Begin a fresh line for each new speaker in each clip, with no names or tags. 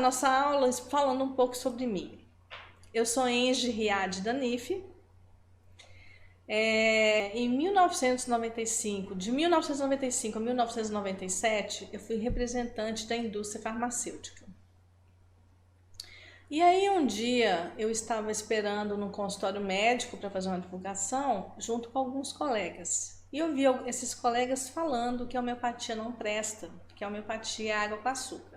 nossa aula falando um pouco sobre mim. Eu sou Enge Riad Danif. Em 1995, de 1995 a 1997, eu fui representante da indústria farmacêutica. E aí um dia eu estava esperando no consultório médico para fazer uma divulgação junto com alguns colegas. E eu vi esses colegas falando que a homeopatia não presta, que a homeopatia é água com açúcar.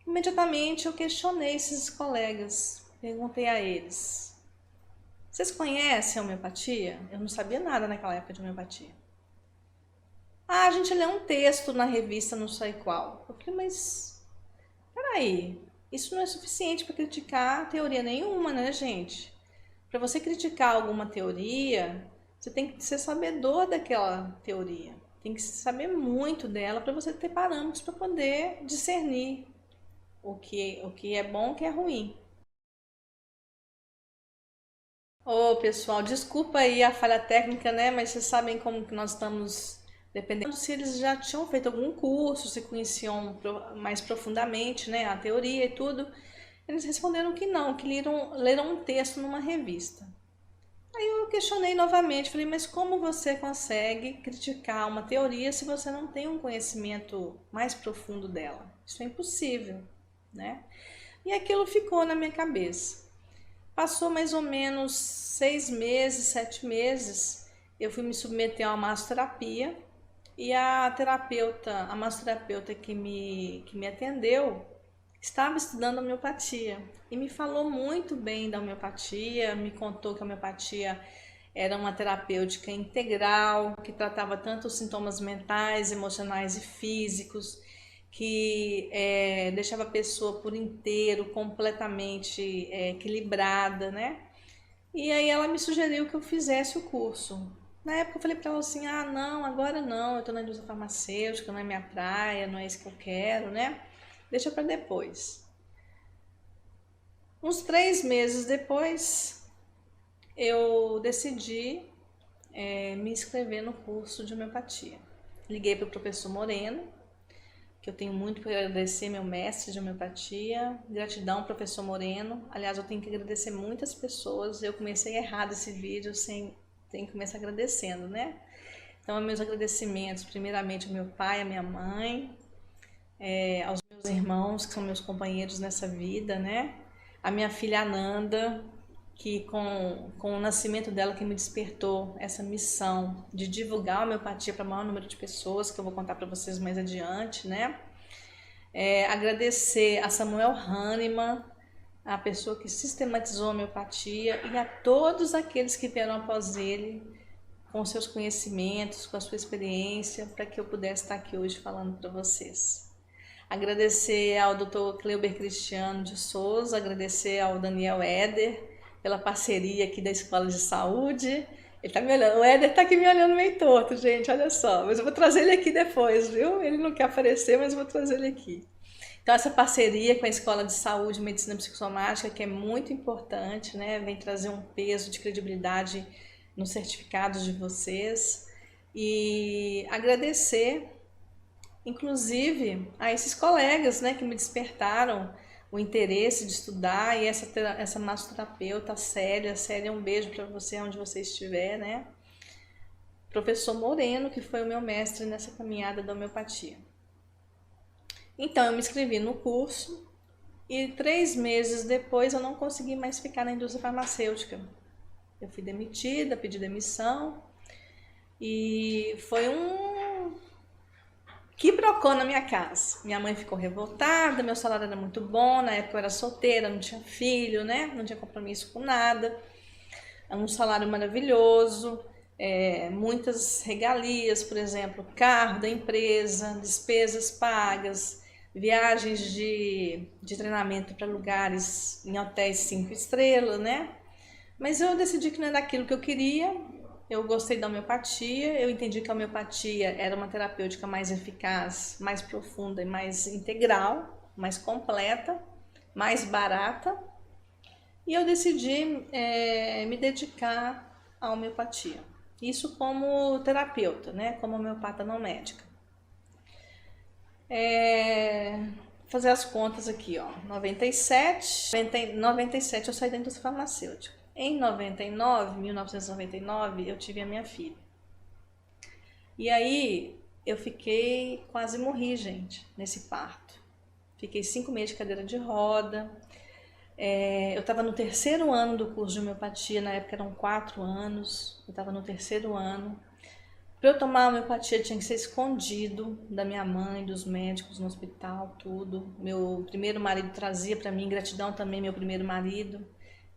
Imediatamente eu questionei esses colegas, perguntei a eles: vocês conhecem a homeopatia? Eu não sabia nada naquela época de homeopatia. Ah, a gente lê um texto na revista não sei qual. Eu falei, mas peraí, isso não é suficiente para criticar teoria nenhuma, né, gente? Para você criticar alguma teoria, você tem que ser sabedor daquela teoria. Tem que saber muito dela para você ter parâmetros para poder discernir o que é bom e o que é ruim. Ô, pessoal, desculpa aí a falha técnica, né? Mas vocês sabem como que nós estamos dependendo se eles já tinham feito algum curso, se conheciam mais profundamente, né, a teoria e tudo. Eles responderam que não, que leram um texto numa revista. Aí eu questionei novamente, falei, mas como você consegue criticar uma teoria se você não tem um conhecimento mais profundo dela? Isso é impossível, né? E aquilo ficou na minha cabeça. Passou mais ou menos 6 meses, 7 meses, eu fui me submeter a uma massoterapia e a massoterapeuta que me atendeu estava estudando homeopatia e me falou muito bem da homeopatia, me contou que a homeopatia era uma terapêutica integral, que tratava tanto os sintomas mentais, emocionais e físicos, que deixava a pessoa por inteiro completamente equilibrada, né? E aí ela me sugeriu que eu fizesse o curso. Na época eu falei para ela assim, ah, não, agora não, eu estou na indústria farmacêutica, não é minha praia, não é isso que eu quero, né? Deixa para depois. Uns 3 meses depois, eu decidi me inscrever no curso de homeopatia. Liguei para o professor Moreno, que eu tenho muito para agradecer, meu mestre de homeopatia. Gratidão, professor Moreno. Aliás, eu tenho que agradecer muitas pessoas. Eu comecei errado esse vídeo, tenho que começar agradecendo, né? Então, meus agradecimentos, primeiramente ao meu pai, à minha mãe, aos meus irmãos, que são meus companheiros nessa vida, né? A minha filha Ananda, que com o nascimento dela que me despertou essa missão de divulgar a homeopatia para o maior número de pessoas, que eu vou contar para vocês mais adiante, né? Agradecer a Samuel Hahnemann, a pessoa que sistematizou a homeopatia, e a todos aqueles que vieram após ele, com seus conhecimentos, com a sua experiência, para que eu pudesse estar aqui hoje falando para vocês. Agradecer ao Dr. Cleuber Cristiano de Souza, agradecer ao Daniel Éder pela parceria aqui da Escola de Saúde. Ele tá me olhando, o Éder tá aqui me olhando meio torto, gente, olha só. Mas eu vou trazer ele aqui depois, viu? Ele não quer aparecer, mas eu vou trazer ele aqui. Então, essa parceria com a Escola de Saúde e Medicina Psicossomática, que é muito importante, né? Vem trazer um peso de credibilidade nos certificados de vocês. E agradecer, inclusive, a esses colegas, né, que me despertaram o interesse de estudar, e essa massoterapeuta, Célia, um beijo para você onde você estiver, né? Professor Moreno, que foi o meu mestre nessa caminhada da homeopatia. Então, eu me inscrevi no curso e 3 meses depois eu não consegui mais ficar na indústria farmacêutica. Eu fui demitida, pedi demissão e foi um quiprocó na minha casa. Minha mãe ficou revoltada, meu salário era muito bom, na época eu era solteira, não tinha filho, né? Não tinha compromisso com nada. Era um salário maravilhoso, muitas regalias, por exemplo, carro da empresa, despesas pagas, viagens de treinamento para lugares em hotéis 5 estrelas, né? Mas eu decidi que não era aquilo que eu queria. Eu gostei da homeopatia, eu entendi que a homeopatia era uma terapêutica mais eficaz, mais profunda e mais integral, mais completa, mais barata. E eu decidi me dedicar à homeopatia. Isso como terapeuta, né? Como homeopata não médica. fazer as contas aqui, ó. 97 eu saí da indústria farmacêutica. Em 1999, eu tive a minha filha. E aí eu fiquei, quase morri, gente, nesse parto. Fiquei 5 meses de cadeira de roda. Eu estava no 3º ano do curso de homeopatia, na época eram 4 anos. Eu estava no 3º ano. Para eu tomar a homeopatia tinha que ser escondido da minha mãe, dos médicos no hospital, tudo. Meu primeiro marido trazia para mim, gratidão também, meu primeiro marido,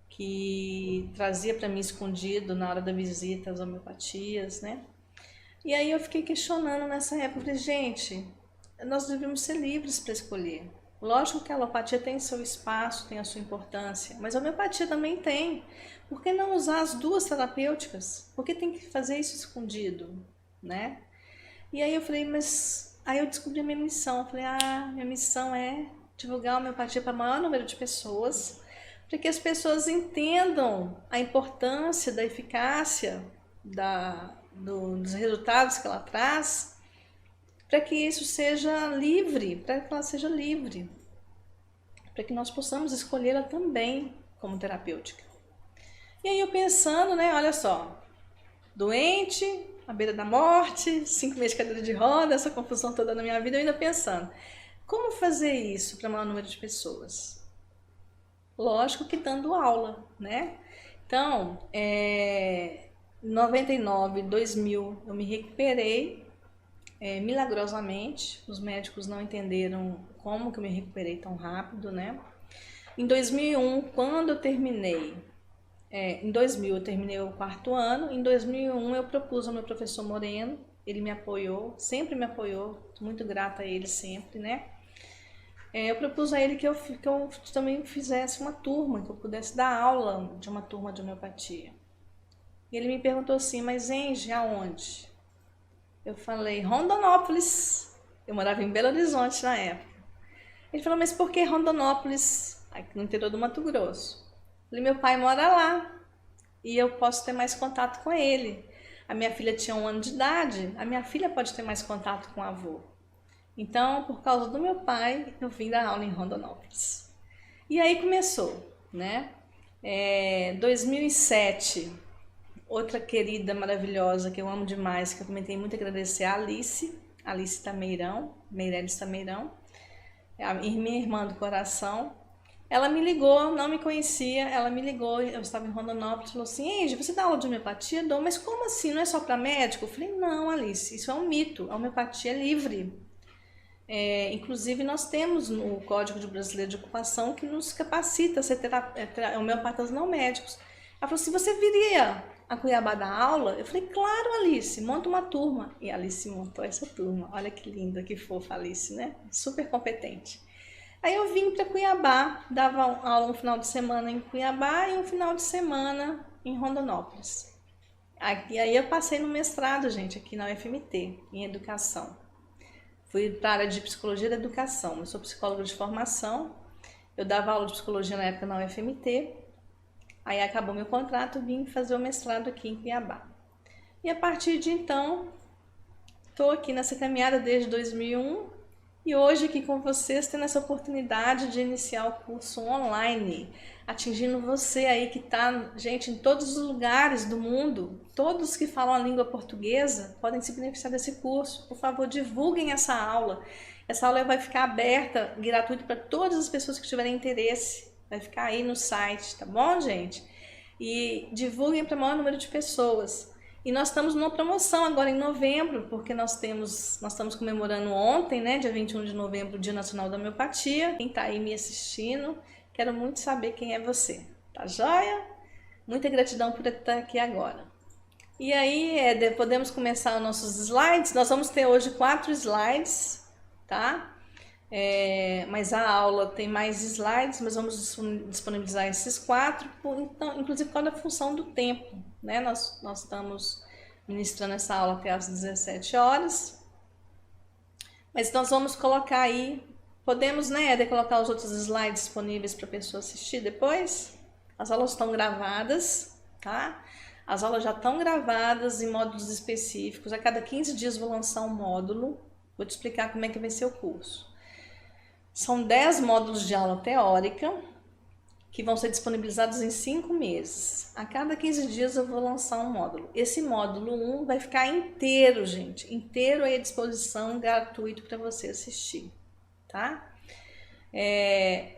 que trazia para mim escondido na hora da visita as homeopatias, né? E aí eu fiquei questionando nessa época, falei, gente, nós devemos ser livres para escolher. Lógico que a alopatia tem seu espaço, tem a sua importância, mas a homeopatia também tem. Por que não usar as duas terapêuticas? Por que tem que fazer isso escondido, né? E aí eu falei, mas... Aí eu descobri a minha missão. Eu falei, minha missão é divulgar a homeopatia para o maior número de pessoas, para que as pessoas entendam a importância da eficácia dos resultados que ela traz, para que isso seja livre, para que ela seja livre, para que nós possamos escolhê-la também como terapêutica. E aí eu pensando, né, olha só, doente, à beira da morte, 5 meses de cadeira de roda, essa confusão toda na minha vida, eu ainda pensando, como fazer isso para o maior número de pessoas? Lógico que dando aula, né? Então, 99, 2000, eu me recuperei milagrosamente. Os médicos não entenderam como que eu me recuperei tão rápido, né? Em 2001, quando eu terminei, em 2000 eu terminei o 4º ano, em 2001 eu propus ao meu professor Moreno, ele me apoiou, sempre me apoiou, muito grata a ele sempre, né? Eu propus a ele que eu também fizesse uma turma, que eu pudesse dar aula de uma turma de homeopatia. E ele me perguntou assim, mas Enge, aonde? Eu falei, Rondonópolis. Eu morava em Belo Horizonte na época. Ele falou, mas por que Rondonópolis? Aqui no interior do Mato Grosso. Eu falei, meu pai mora lá e eu posso ter mais contato com ele. A minha filha tinha 1 ano de idade, a minha filha pode ter mais contato com o avô. Então, por causa do meu pai, eu vim dar aula em Rondonópolis. E aí começou, né? 2007, outra querida maravilhosa que eu amo demais, que eu também tenho muito a agradecer, a Alice Tameirão, Meireles Tameirão, minha irmã do coração. Ela me ligou, não me conhecia, ela me ligou, eu estava em Rondonópolis, falou assim, Enge, você dá aula de homeopatia? Dou, mas como assim, não é só para médico? Eu falei, não, Alice, isso é um mito, a homeopatia é livre. Inclusive nós temos no Código Brasileiro de Ocupação que nos capacita a ser homeopatas não médicos. Ela falou assim, você viria a Cuiabá dar aula? Eu falei, claro, Alice, monta uma turma. E a Alice montou essa turma, olha que linda, que fofa a Alice, né? Super competente. Aí eu vim para Cuiabá, dava aula um final de semana em Cuiabá e um final de semana em Rondonópolis. E aí eu passei no mestrado, gente, aqui na UFMT, em educação. Fui para a área de psicologia da educação. Eu sou psicóloga de formação. Eu dava aula de psicologia na época na UFMT. Aí acabou meu contrato, vim fazer o mestrado aqui em Cuiabá. E a partir de então, estou aqui nessa caminhada desde 2001 e hoje aqui com vocês tendo essa oportunidade de iniciar o curso online, atingindo você aí que está, gente, em todos os lugares do mundo, todos que falam a língua portuguesa podem se beneficiar desse curso. Por favor, divulguem essa aula. Essa aula vai ficar aberta, gratuita para todas as pessoas que tiverem interesse. Vai ficar aí no site, tá bom, gente? E divulguem para o maior número de pessoas. E nós estamos numa promoção agora em novembro, porque nós estamos comemorando ontem, né, dia 21 de novembro, o Dia Nacional da Homeopatia. Quem está aí me assistindo, quero muito saber quem é você. Tá joia? Muita gratidão por estar aqui agora. E aí, podemos começar os nossos slides. Nós vamos ter hoje 4 slides, tá? Mas a aula tem mais slides, mas vamos disponibilizar esses 4, então, inclusive por causa da função do tempo, né? Nós estamos ministrando essa aula até às 17 horas, mas nós vamos colocar aí, podemos, né, colocar os outros slides disponíveis para a pessoa assistir depois? As aulas estão gravadas, tá? As aulas já estão gravadas em módulos específicos, a cada 15 dias vou lançar um módulo, vou te explicar como é que vai ser o curso. São 10 módulos de aula teórica que vão ser disponibilizados em 5 meses. A cada 15 dias eu vou lançar um módulo. Esse módulo 1 vai ficar inteiro, gente, inteiro aí à disposição, gratuito para você assistir, tá?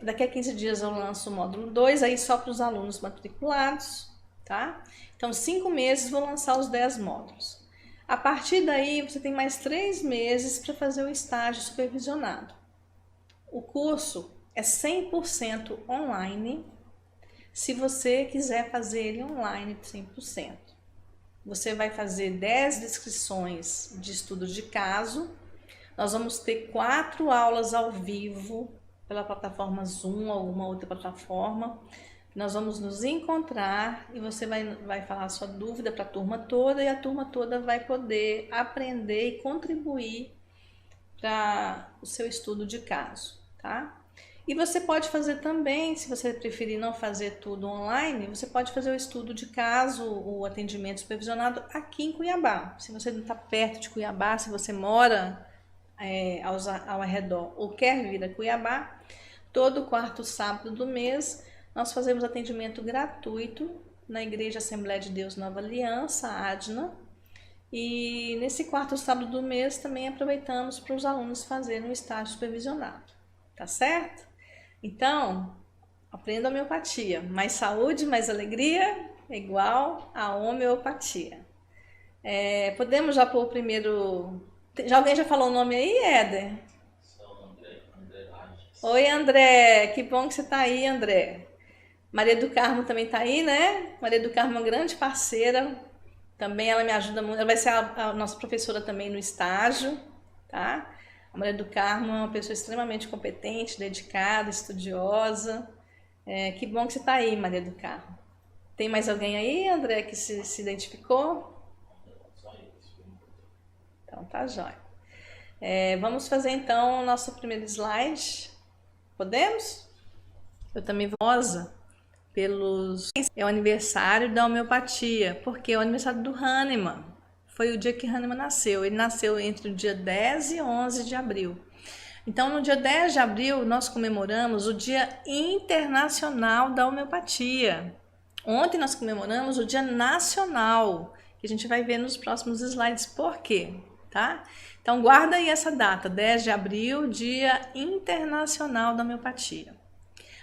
Daqui a 15 dias eu lanço o módulo 2, aí só para os alunos matriculados, tá? Então, 5 meses vou lançar os 10 módulos. A partir daí, você tem mais 3 meses para fazer o estágio supervisionado. O curso é 100% online, se você quiser fazer ele online 100%. Você vai fazer 10 descrições de estudo de caso. Nós vamos ter 4 aulas ao vivo pela plataforma Zoom ou alguma outra plataforma. Nós vamos nos encontrar e você vai falar a sua dúvida para a turma toda e a turma toda vai poder aprender e contribuir para o seu estudo de caso, tá? E você pode fazer também, se você preferir não fazer tudo online, você pode fazer o estudo de caso, o atendimento supervisionado aqui em Cuiabá. Se você não está perto de Cuiabá, se você mora ao redor ou quer vir a Cuiabá, todo quarto sábado do mês nós fazemos atendimento gratuito na Igreja Assembleia de Deus Nova Aliança, ADNA, e nesse quarto sábado do mês também aproveitamos para os alunos fazerem um estágio supervisionado, tá certo? Então, aprenda a homeopatia, mais saúde, mais alegria é igual a homeopatia. Podemos já pôr o primeiro... Alguém já falou o nome aí, Éder?
André Lages.
Oi, André, que bom que você está aí, André. Maria do Carmo também está aí, né? Maria do Carmo é uma grande parceira, também ela me ajuda muito, ela vai ser a nossa professora também no estágio, tá? A Maria do Carmo é uma pessoa extremamente competente, dedicada, estudiosa. Que bom que você está aí, Maria do Carmo. Tem mais alguém aí, André, que se identificou? Então tá jóia. Vamos fazer então o nosso primeiro slide. Podemos? Eu também vou é o aniversário da homeopatia, porque é o aniversário do Hahnemann. Foi o dia que Hahnemann nasceu. Ele nasceu entre o dia 10 e 11 de abril. Então, no dia 10 de abril, nós comemoramos o Dia Internacional da Homeopatia. Ontem nós comemoramos o Dia Nacional, que a gente vai ver nos próximos slides por quê, tá? Então, guarda aí essa data, 10 de abril, Dia Internacional da Homeopatia.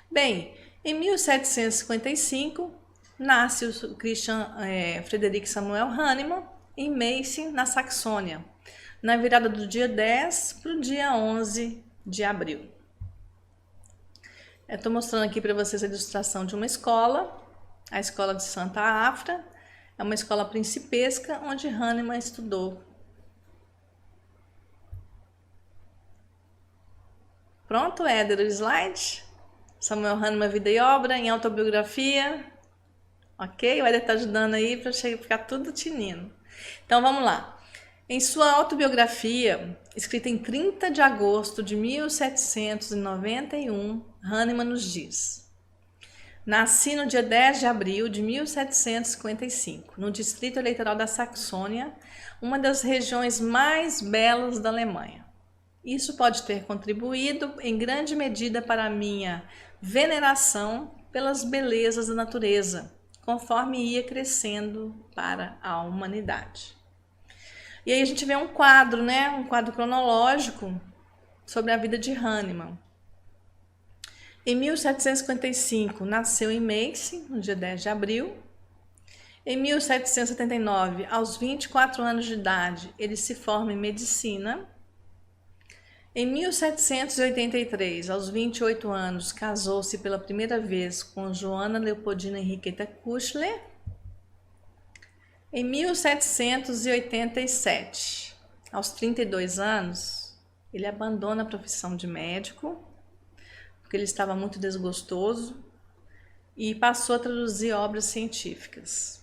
Bem, em 1755, nasce o Christian Friedrich Samuel Hahnemann em Meissen, na Saxônia, na virada do dia 10 para o dia 11 de abril. Estou mostrando aqui para vocês a ilustração de uma escola, a Escola de Santa Afra. É uma escola principesca onde Hahnemann estudou. Pronto, Éder, o slide? Samuel Hahnemann, vida e obra, em autobiografia. Ok? O Éder está ajudando aí para ficar tudo tinindo. Então vamos lá. Em sua autobiografia, escrita em 30 de agosto de 1791, Hahnemann nos diz: nasci no dia 10 de abril de 1755, no distrito eleitoral da Saxônia, uma das regiões mais belas da Alemanha. Isso pode ter contribuído em grande medida para a minha veneração pelas belezas da natureza, conforme ia crescendo para a humanidade. E aí a gente vê um quadro, né? Um quadro cronológico sobre a vida de Hahnemann. Em 1755, nasceu em Meissen, no dia 10 de abril. Em 1779, aos 24 anos de idade, ele se forma em medicina. Em 1783, aos 28 anos, casou-se pela primeira vez com Joana Leopoldina Henriqueta Kuchler. Em 1787, aos 32 anos, ele abandona a profissão de médico, porque ele estava muito desgostoso, e passou a traduzir obras científicas.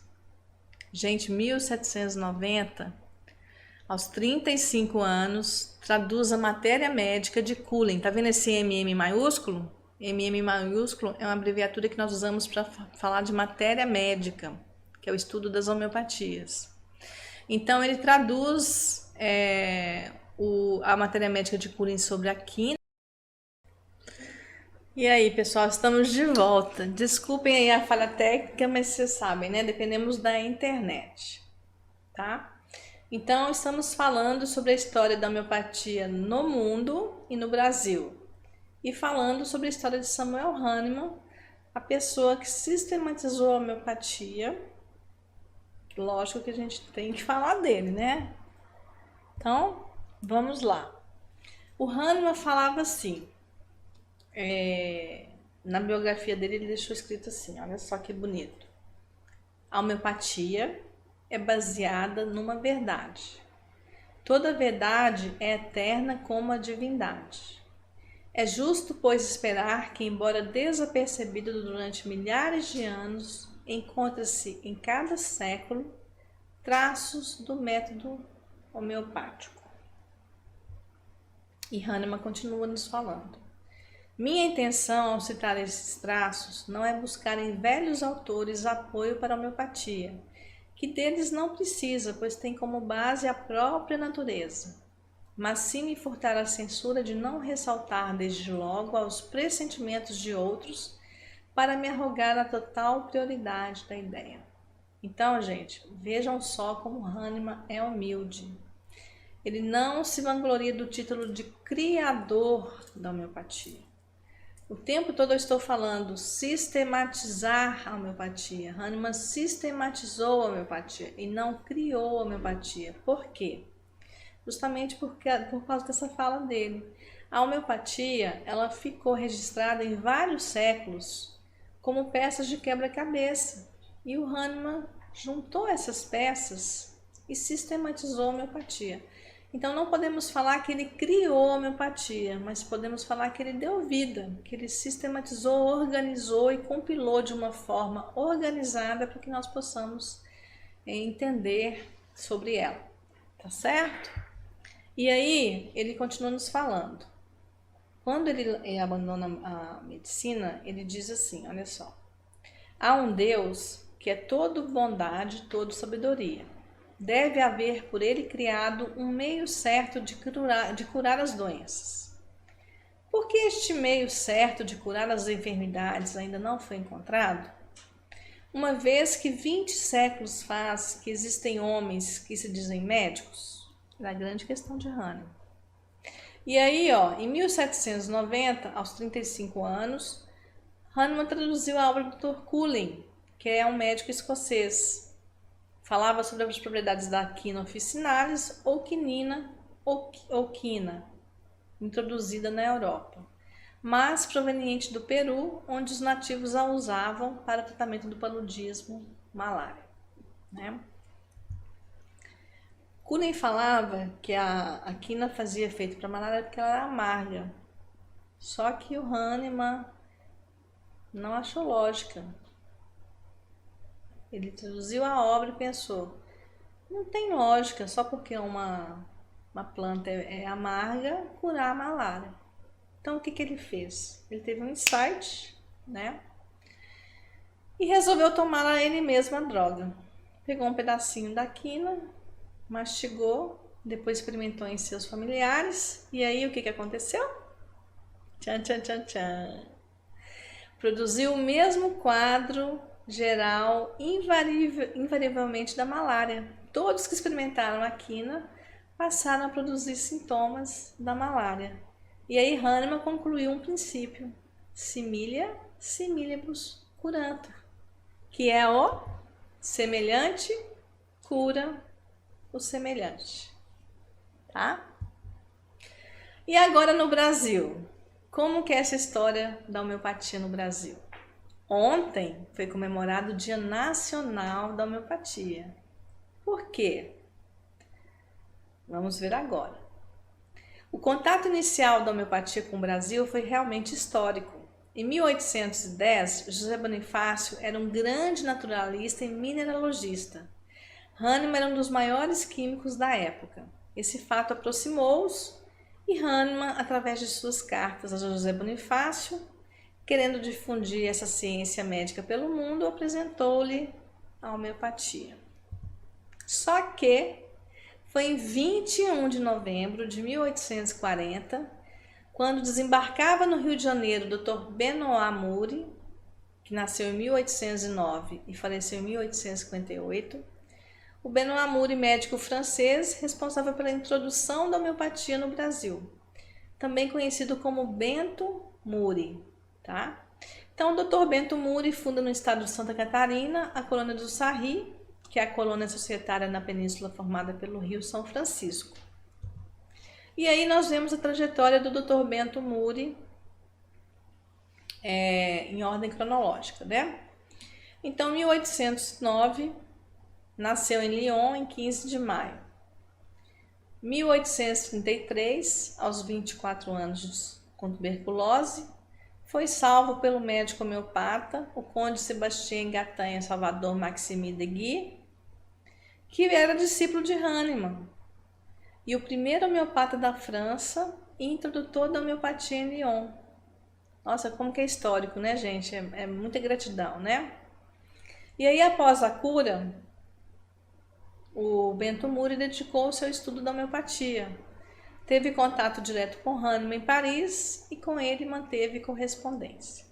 Gente, 1790, aos 35 anos, traduz a matéria médica de Cullen. Tá vendo esse MM maiúsculo? MM maiúsculo é uma abreviatura que nós usamos para falar de matéria médica, que é o estudo das homeopatias. Então, ele traduz a matéria médica de Cullen sobre a quina. E aí, pessoal, estamos de volta. Desculpem aí a falha técnica, mas vocês sabem, né? Dependemos da internet, tá? Então, estamos falando sobre a história da homeopatia no mundo e no Brasil. E falando sobre a história de Samuel Hahnemann, a pessoa que sistematizou a homeopatia. Lógico que a gente tem que falar dele, né? Então, vamos lá. O Hahnemann falava assim, na biografia dele ele deixou escrito assim, olha só que bonito. A homeopatia é baseada numa verdade. Toda verdade é eterna como a divindade. É justo, pois, esperar que, embora desapercebido durante milhares de anos, encontra-se em cada século traços do método homeopático. E Hahnemann continua nos falando. Minha intenção ao citar esses traços não é buscar em velhos autores apoio para a homeopatia, que deles não precisa, pois tem como base a própria natureza, mas sim me furtar a censura de não ressaltar desde logo aos pressentimentos de outros para me arrogar a total prioridade da ideia. Então, gente, vejam só como Hahnemann é humilde. Ele não se vangloria do título de criador da homeopatia. O tempo todo eu estou falando sistematizar a homeopatia. Hahnemann sistematizou a homeopatia e não criou a homeopatia. Por quê? Justamente por causa dessa fala dele. A homeopatia, ela ficou registrada em vários séculos como peças de quebra-cabeça. E o Hahnemann juntou essas peças e sistematizou a homeopatia. Então não podemos falar que ele criou a homeopatia, mas podemos falar que ele deu vida, que ele sistematizou, organizou e compilou de uma forma organizada para que nós possamos entender sobre ela, tá certo? E aí ele continua nos falando. Quando ele abandona a medicina, ele diz assim, olha só. Há um Deus que é todo bondade, todo sabedoria. Deve haver por ele criado um meio certo de curar as doenças. Por que este meio certo de curar as enfermidades ainda não foi encontrado? Uma vez que 20 séculos faz que existem homens que se dizem médicos, é a grande questão de Hahnemann. E aí, em 1790, aos 35 anos, Hahnemann traduziu a obra do Dr. Cullen, que é um médico escocês. Falava sobre as propriedades da quina officinalis ou quinina ou quina, introduzida na Europa, mas proveniente do Peru, onde os nativos a usavam para o tratamento do paludismo, malária. Né? Cullen falava que a quina fazia efeito para a malária porque ela era amarga. Só que o Hahnemann não achou lógica. Ele traduziu a obra e pensou, não tem lógica, só porque uma planta é amarga, curar a malária. Então o que ele fez? Ele teve um insight, né? E resolveu tomar ele mesmo a droga. Pegou um pedacinho da quina, mastigou, depois experimentou em seus familiares, e aí o que aconteceu? Tchan, tchan, tchan, tchan. Produziu o mesmo quadro geral, invariavelmente da malária. Todos que experimentaram a quina passaram a produzir sintomas da malária. E aí Hahnemann concluiu um princípio, similia similibus curantur, que é o semelhante cura o semelhante. Tá? E agora no Brasil, como que é essa história da homeopatia no Brasil? Ontem foi comemorado o Dia Nacional da Homeopatia. Por quê? Vamos ver agora. O contato inicial da homeopatia com o Brasil foi realmente histórico. Em 1810, José Bonifácio era um grande naturalista e mineralogista. Hahnemann era um dos maiores químicos da época. Esse fato aproximou-os e Hahnemann, através de suas cartas a José Bonifácio, querendo difundir essa ciência médica pelo mundo, apresentou-lhe a homeopatia. Só que foi em 21 de novembro de 1840, quando desembarcava no Rio de Janeiro o Dr. Benoît Muri, que nasceu em 1809 e faleceu em 1858, o Benoît Muri, médico francês, responsável pela introdução da homeopatia no Brasil, também conhecido como Bento Muri, tá? Então, o Dr. Bento Muri funda no estado de Santa Catarina a colônia do Sarri, que é a colônia societária na península formada pelo Rio São Francisco. E aí nós vemos a trajetória do Dr. Bento Muri em ordem cronológica, né? Então, em 1809, nasceu em Lyon em 15 de maio. 1833, aos 24 anos, com tuberculose, foi salvo pelo médico homeopata, o conde Sebastien Gatagne Salvador Maxime de Guy, que era discípulo de Hahnemann, e o primeiro homeopata da França e introdutor da homeopatia em Lyon. Nossa, como que é histórico, né, gente? É muita gratidão, né? E aí, após a cura, o Bento Muri dedicou-se ao estudo da homeopatia. Teve contato direto com Hahnemann em Paris e com ele manteve correspondência.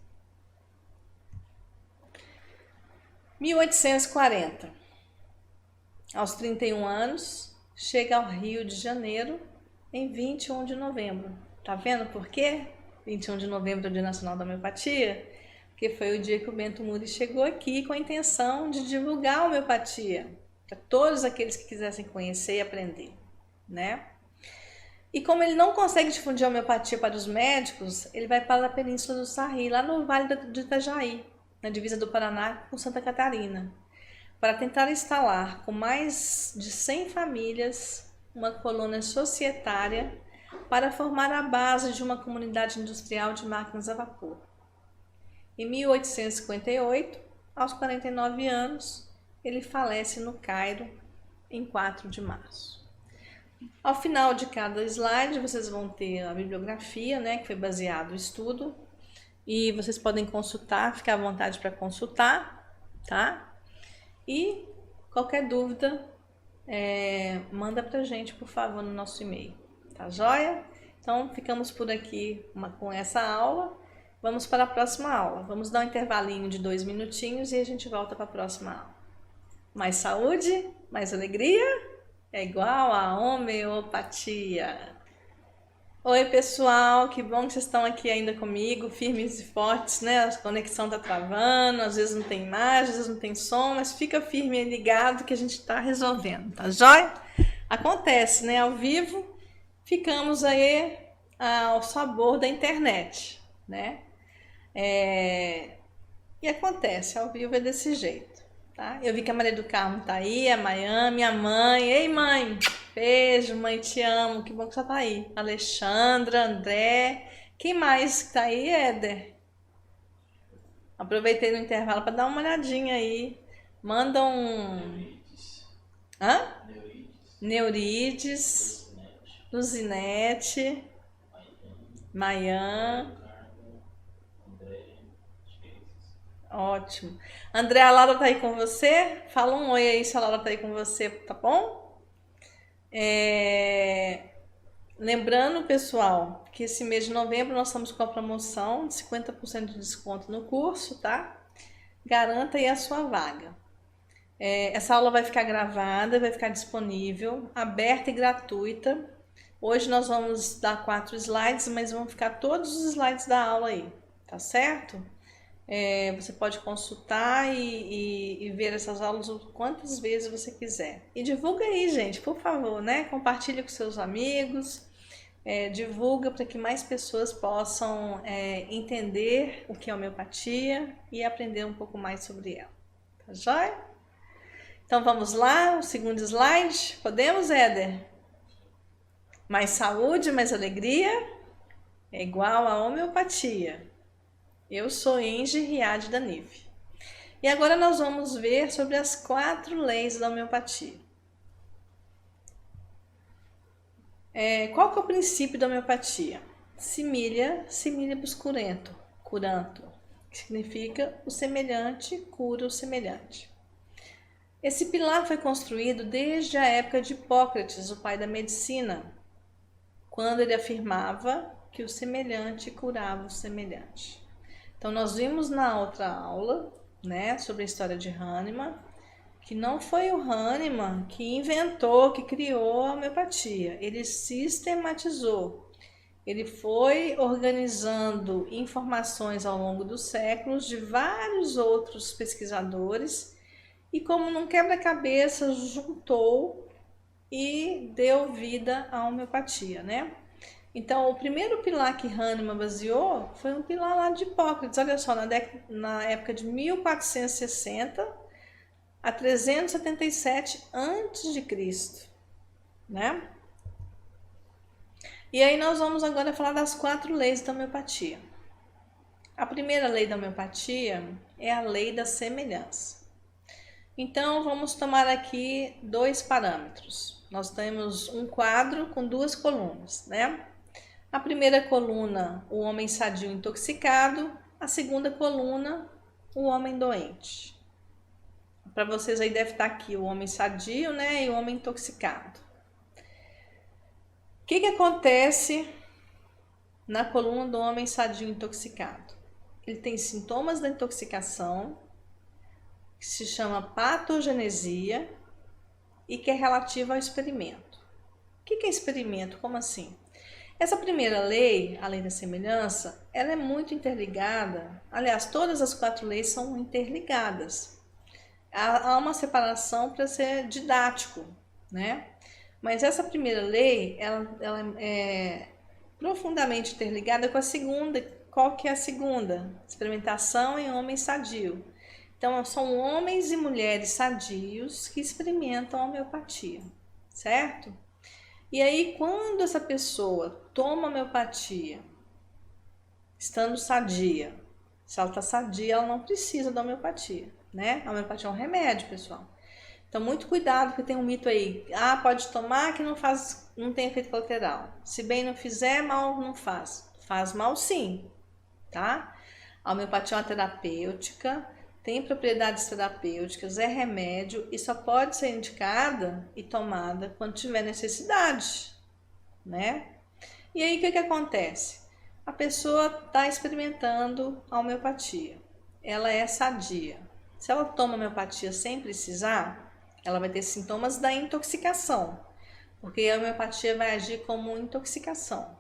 1840. Aos 31 anos, chega ao Rio de Janeiro em 21 de novembro. Tá vendo por quê? 21 de novembro é o Dia Nacional da Homeopatia? Porque foi o dia que o Bento Muri chegou aqui com a intenção de divulgar a homeopatia para todos aqueles que quisessem conhecer e aprender, né? E como ele não consegue difundir a homeopatia para os médicos, ele vai para a Península do Sarri, lá no Vale do Itajaí, na divisa do Paraná com Santa Catarina, para tentar instalar com mais de 100 famílias uma colônia societária para formar a base de uma comunidade industrial de máquinas a vapor. Em 1858, aos 49 anos, ele falece no Cairo em 4 de março. Ao final de cada slide, vocês vão ter a bibliografia, né, que foi baseado no estudo, e vocês podem consultar, ficar à vontade para consultar, tá? E qualquer dúvida, manda pra gente, por favor, no nosso e-mail, tá joia? Então, ficamos por aqui com essa aula. Vamos para a próxima aula. Vamos dar um intervalinho de 2 minutinhos e a gente volta para a próxima aula. Mais saúde, mais alegria é igual a homeopatia. Oi, pessoal, que bom que vocês estão aqui ainda comigo, firmes e fortes, né? A conexão tá travando, às vezes não tem imagem, às vezes não tem som, mas fica firme e ligado que a gente tá resolvendo, tá jóia? Acontece, né? Ao vivo, ficamos aí ao sabor da internet, né? E acontece, ao vivo é desse jeito, tá? Eu vi que a Maria do Carmo tá aí, a Maiane, minha mãe. Ei, mãe! Beijo, mãe, te amo. Que bom que você tá aí. Alexandra, André. Quem mais que tá aí, Éder? Aproveitei no intervalo para dar uma olhadinha aí. Manda um... Hã? Neurides. Luzinete. Maian. Ótimo. André, a Laura tá aí com você? Fala um oi aí se a Laura tá aí com você, tá bom? Lembrando, pessoal, que esse mês de novembro nós estamos com a promoção de 50% de desconto no curso, tá? Garanta aí a sua vaga. Essa aula vai ficar gravada, vai ficar disponível, aberta e gratuita. Hoje nós vamos dar 4 slides, mas vão ficar todos os slides da aula aí, tá certo? Você pode consultar e ver essas aulas quantas vezes você quiser. E divulga aí, gente, por favor, né? Compartilha com seus amigos, divulga para que mais pessoas possam entender o que é homeopatia e aprender um pouco mais sobre ela. Tá joia? Então vamos lá, o segundo slide. Podemos, Éder? Mais saúde, mais alegria é igual a homeopatia. Eu sou Enge Riad da Nive. E agora nós vamos ver sobre as 4 leis da homeopatia. Qual que é o princípio da homeopatia? Similia curento, curanto, que significa o semelhante cura o semelhante. Esse pilar foi construído desde a época de Hipócrates, o pai da medicina, quando ele afirmava que o semelhante curava o semelhante. Então nós vimos na outra aula, né, sobre a história de Hahnemann, que não foi o Hahnemann que inventou, que criou a homeopatia. Ele sistematizou. Ele foi organizando informações ao longo dos séculos de vários outros pesquisadores e, como num quebra-cabeça, juntou e deu vida à homeopatia, né? Então, o primeiro pilar que Hahnemann baseou foi um pilar lá de Hipócrates. Olha só, na época de 1460 a 377 a.C., né? E aí nós vamos agora falar das 4 leis da homeopatia. A primeira lei da homeopatia é a lei da semelhança. Então, vamos tomar aqui 2 parâmetros. Nós temos um quadro com 2 colunas, né? A primeira coluna, o homem sadio intoxicado. A segunda coluna, o homem doente. Para vocês aí deve estar aqui o homem sadio, né? E o homem intoxicado. O que acontece na coluna do homem sadio intoxicado? Ele tem sintomas da intoxicação, que se chama patogenesia e que é relativa ao experimento. O que é experimento? Como assim? Essa primeira lei, a lei da semelhança, ela é muito interligada. Aliás, todas as 4 leis são interligadas. Há uma separação para ser didático, né? Mas essa primeira lei, ela é profundamente interligada com a segunda. Qual que é a segunda? Experimentação em homem sadio. Então, são homens e mulheres sadios que experimentam a homeopatia, certo? E aí, quando essa pessoa toma homeopatia, estando sadia, se ela está sadia, ela não precisa da homeopatia, né? A homeopatia é um remédio, pessoal. Então, muito cuidado, porque tem um mito aí. Ah, pode tomar que não tem efeito colateral. Se bem não fizer, mal não faz. Faz mal sim, tá? A homeopatia é uma terapêutica, tem propriedades terapêuticas, é remédio e só pode ser indicada e tomada quando tiver necessidade, né? E aí, o que acontece? A pessoa está experimentando a homeopatia. Ela é sadia. Se ela toma homeopatia sem precisar, ela vai ter sintomas da intoxicação, porque a homeopatia vai agir como intoxicação.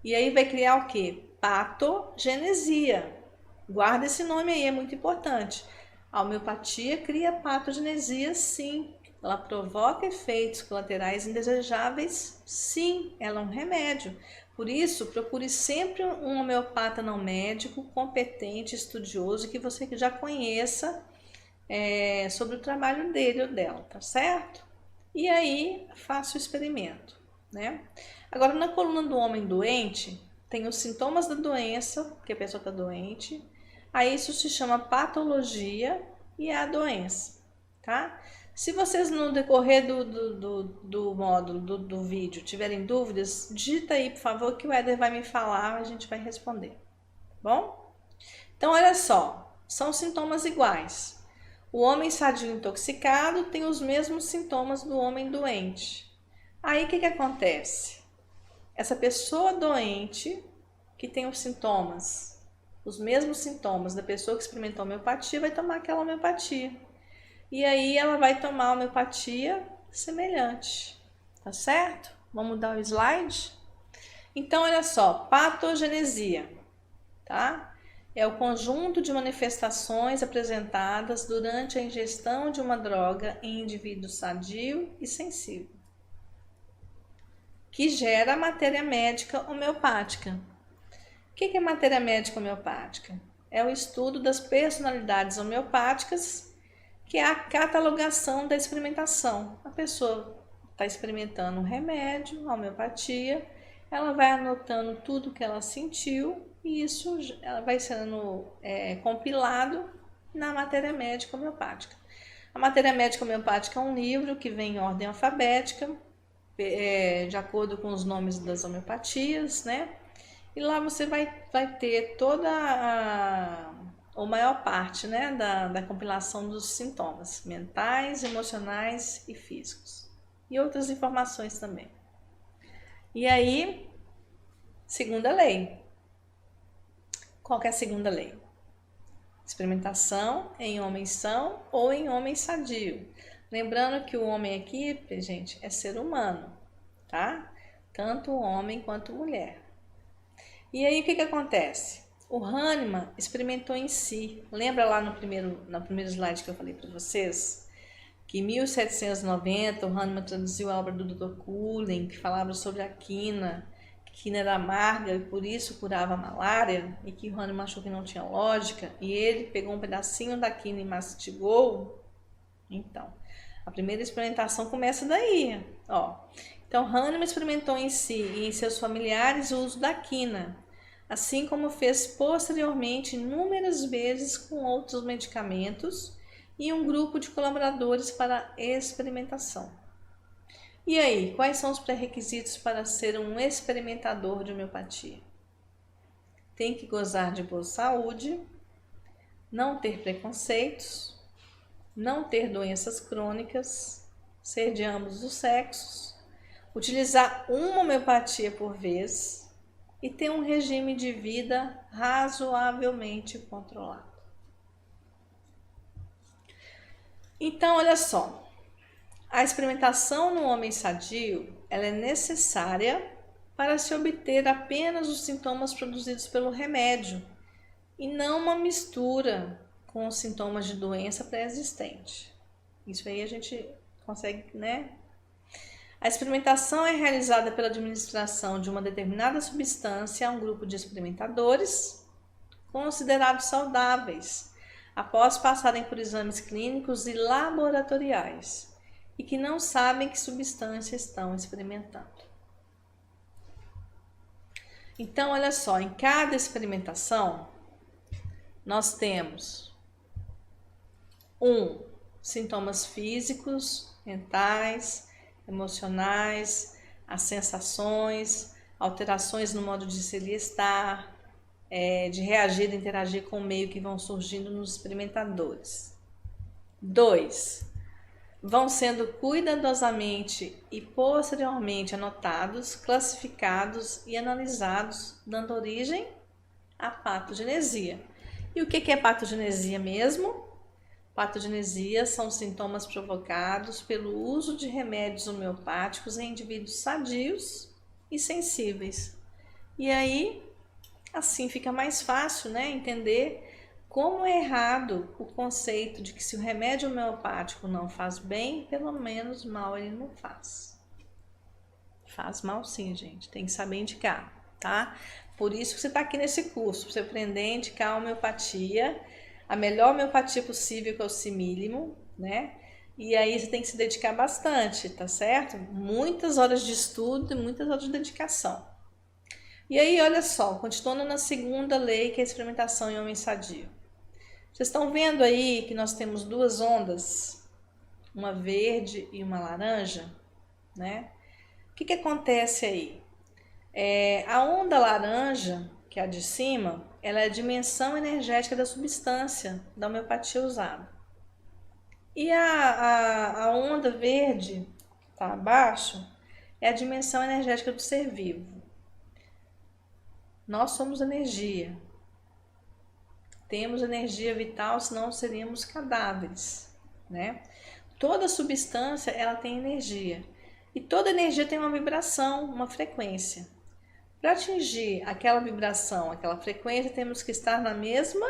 E aí vai criar o quê? Patogenesia. Guarda esse nome aí, é muito importante. A homeopatia cria patogenesia, sim. Ela provoca efeitos colaterais indesejáveis, sim. Ela é um remédio. Por isso, procure sempre um homeopata não médico, competente, estudioso, que você já conheça sobre o trabalho dele ou dela, tá certo? E aí, faça o experimento, né? Agora, na coluna do homem doente, tem os sintomas da doença, que a pessoa está doente. Aí, isso se chama patologia e é a doença, tá? Se vocês no decorrer do módulo, do vídeo, tiverem dúvidas, digita aí, por favor, que o Éder vai me falar, a gente vai responder, tá bom? Então, olha só, são sintomas iguais. O homem sadio intoxicado tem os mesmos sintomas do homem doente. Aí, o que acontece? Essa pessoa doente, que tem os mesmos sintomas da pessoa que experimentou homeopatia, vai tomar aquela homeopatia. E aí ela vai tomar homeopatia semelhante, tá certo? Vamos mudar o slide? Então, olha só, patogenesia, tá? É o conjunto de manifestações apresentadas durante a ingestão de uma droga em indivíduo sadio e sensível, que gera a matéria médica homeopática. O que é matéria médica homeopática? É o estudo das personalidades homeopáticas, que é a catalogação da experimentação. A pessoa está experimentando um remédio, a homeopatia, ela vai anotando tudo que ela sentiu e isso vai sendo compilado na matéria médica homeopática. A matéria médica homeopática é um livro que vem em ordem alfabética, de acordo com os nomes das homeopatias, né? E lá você vai ter toda ou maior parte, né, da compilação dos sintomas mentais, emocionais e físicos. E outras informações também. E aí, Segunda lei. Qual que é a segunda lei? Experimentação em homens são ou em homem sadio. Lembrando que o homem aqui, gente, é ser humano, tá? Tanto homem quanto mulher. E aí o que acontece? O Hahnemann experimentou em si. Lembra lá no primeiro slide que eu falei para vocês? Que em 1790 o Hahnemann traduziu a obra do Dr. Cullen, que falava sobre a quina, que quina era amarga e por isso curava a malária, e que o Hahnemann achou que não tinha lógica, e ele pegou um pedacinho da quina e mastigou. Então, a primeira experimentação começa daí, ó. Então, Hahnemann experimentou em si e em seus familiares o uso da quina, assim como fez posteriormente inúmeras vezes com outros medicamentos e um grupo de colaboradores para experimentação. E aí, quais são os pré-requisitos para ser um experimentador de homeopatia? Tem que gozar de boa saúde, não ter preconceitos, não ter doenças crônicas, ser de ambos os sexos, utilizar uma homeopatia por vez e ter um regime de vida razoavelmente controlado. Então, olha só, a experimentação no homem sadio, ela é necessária para se obter apenas os sintomas produzidos pelo remédio e não uma mistura com os sintomas de doença pré-existente. Isso aí a gente consegue, né? A experimentação é realizada pela administração de uma determinada substância a um grupo de experimentadores considerados saudáveis, após passarem por exames clínicos e laboratoriais, e que não sabem que substância estão experimentando. Então, olha só, em cada experimentação, nós temos sintomas físicos, mentais, emocionais, as sensações, alterações no modo de ser e estar, de reagir e interagir com o meio que vão surgindo nos experimentadores. 2. Vão sendo cuidadosamente e posteriormente anotados, classificados e analisados, dando origem à patogenesia. E o que é patogenesia mesmo? Patogenesia são sintomas provocados pelo uso de remédios homeopáticos em indivíduos sadios e sensíveis. E aí, assim fica mais fácil, né, entender como é errado o conceito de que se o remédio homeopático não faz bem, pelo menos mal ele não faz. Faz mal sim, gente, tem que saber indicar, tá? Por isso que você está aqui nesse curso, para você aprender a indicar a homeopatia, a melhor homeopatia possível, que é o simílimo, né? E aí você tem que se dedicar bastante, tá certo? Muitas horas de estudo e muitas horas de dedicação. E aí, olha só, continuando na segunda lei, que é a experimentação em homem sadio. Vocês estão vendo aí que nós temos duas ondas, uma verde e uma laranja, né? O que acontece aí? A onda laranja, que é a de cima, ela é a dimensão energética da substância da homeopatia usada. E a onda verde, que está abaixo, é a dimensão energética do ser vivo. Nós somos energia. Temos energia vital, senão seríamos cadáveres, né? Toda substância, ela tem energia. E toda energia tem uma vibração, uma frequência. Para atingir aquela vibração, aquela frequência, temos que estar na mesma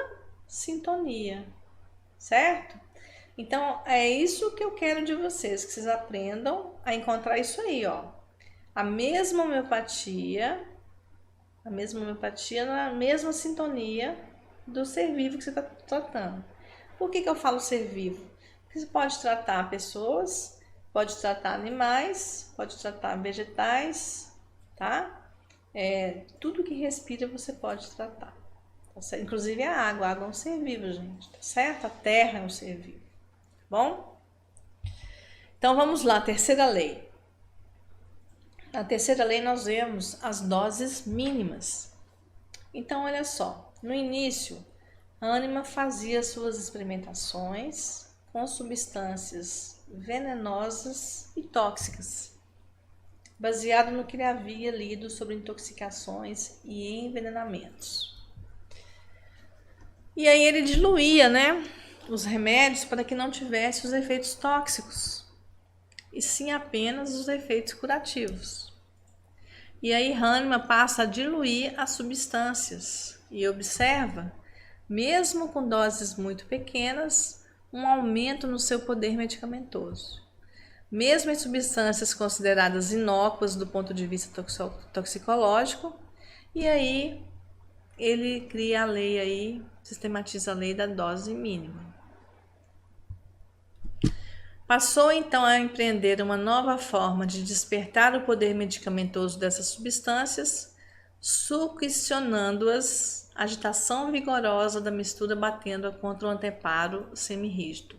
sintonia, certo? Então, é isso que eu quero de vocês, que vocês aprendam a encontrar isso aí, ó. A mesma homeopatia na mesma sintonia do ser vivo que você está tratando. Por que eu falo ser vivo? Porque você pode tratar pessoas, pode tratar animais, pode tratar vegetais, tá? Tudo que respira você pode tratar. Tá, inclusive a água é um ser vivo, gente, tá certo? A terra é um ser vivo, tá bom? Então vamos lá, terceira lei. Na terceira lei nós vemos as doses mínimas. Então olha só, no início, Hahnemann fazia suas experimentações com substâncias venenosas e tóxicas. baseado no que ele havia lido sobre intoxicações e envenenamentos. E aí ele diluía, né, os remédios para que não tivesse os efeitos tóxicos, e sim apenas os efeitos curativos. E aí Hahnemann passa a diluir as substâncias e observa, mesmo com doses muito pequenas, um aumento no seu poder medicamentoso. Mesmo em substâncias consideradas inócuas do ponto de vista toxicológico, e aí ele cria a lei aí, sistematiza a lei da dose mínima. Passou então a empreender uma nova forma de despertar o poder medicamentoso dessas substâncias, succionando-as, agitação vigorosa da mistura batendo-a contra o anteparo semirrígido.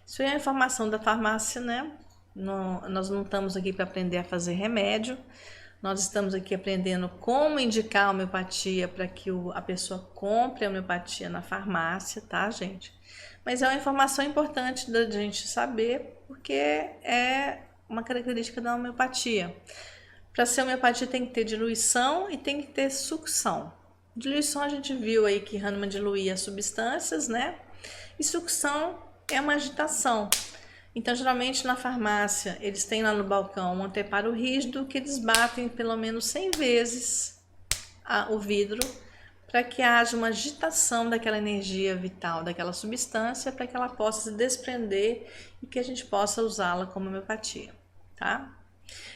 Isso é a informação da farmácia, né? Nós não estamos aqui para aprender a fazer remédio, nós estamos aqui aprendendo como indicar a homeopatia para que a pessoa compre a homeopatia na farmácia, tá, gente? Mas é uma informação importante da gente saber, porque é uma característica da homeopatia. Para ser homeopatia tem que ter diluição e tem que ter sucção. Diluição a gente viu aí que Hahnemann diluía substâncias, né? E sucção é uma agitação. Então, geralmente na farmácia, eles têm lá no balcão um anteparo rígido que eles batem pelo menos 100 vezes o vidro para que haja uma agitação daquela energia vital, daquela substância, para que ela possa se desprender e que a gente possa usá-la como homeopatia, tá?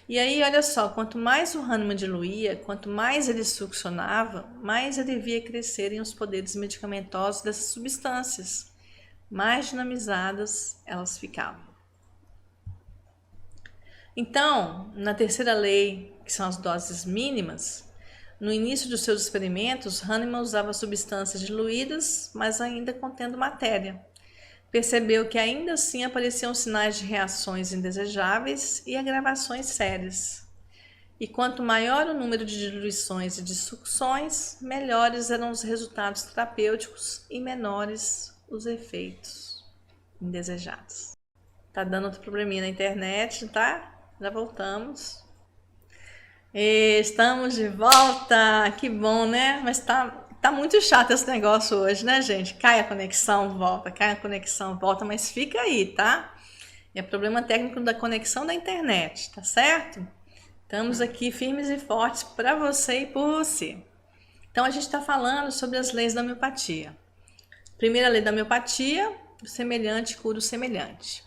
E aí, olha só, quanto mais o Hahnemann diluía, quanto mais ele succionava, mais ele via crescerem os poderes medicamentosos dessas substâncias. Mais dinamizadas elas ficavam. Então, na terceira lei, que são as doses mínimas, no início dos seus experimentos, Hahnemann usava substâncias diluídas, mas ainda contendo matéria. Percebeu que ainda assim apareciam sinais de reações indesejáveis e agravações sérias. E quanto maior o número de diluições e de sucções, melhores eram os resultados terapêuticos e menores os efeitos indesejados. Tá dando outro probleminha na internet, tá? Já voltamos. Estamos de volta! Que bom, né? Mas tá muito chato esse negócio hoje, né, gente? Cai a conexão, volta, cai a conexão, volta, mas fica aí, tá? É problema técnico da conexão da internet, tá certo? Estamos aqui firmes e fortes para você e por você. Então, a gente está falando sobre as leis da homeopatia. Primeira lei da homeopatia, o semelhante cura o semelhante.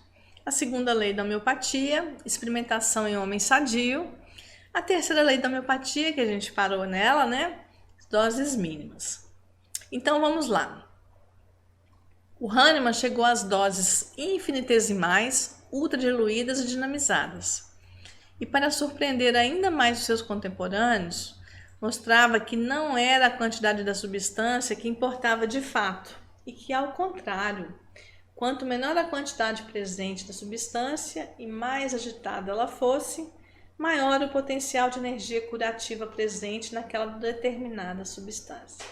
A segunda lei da homeopatia, experimentação em homem sadio. A terceira lei da homeopatia, que a gente parou nela, né? Doses mínimas. Então, vamos lá. O Hahnemann chegou às doses infinitesimais, ultradiluídas e dinamizadas. E para surpreender ainda mais os seus contemporâneos, mostrava que não era a quantidade da substância que importava de fato, e que, ao contrário, quanto menor a quantidade presente da substância e mais agitada ela fosse, maior o potencial de energia curativa presente naquela determinada substância.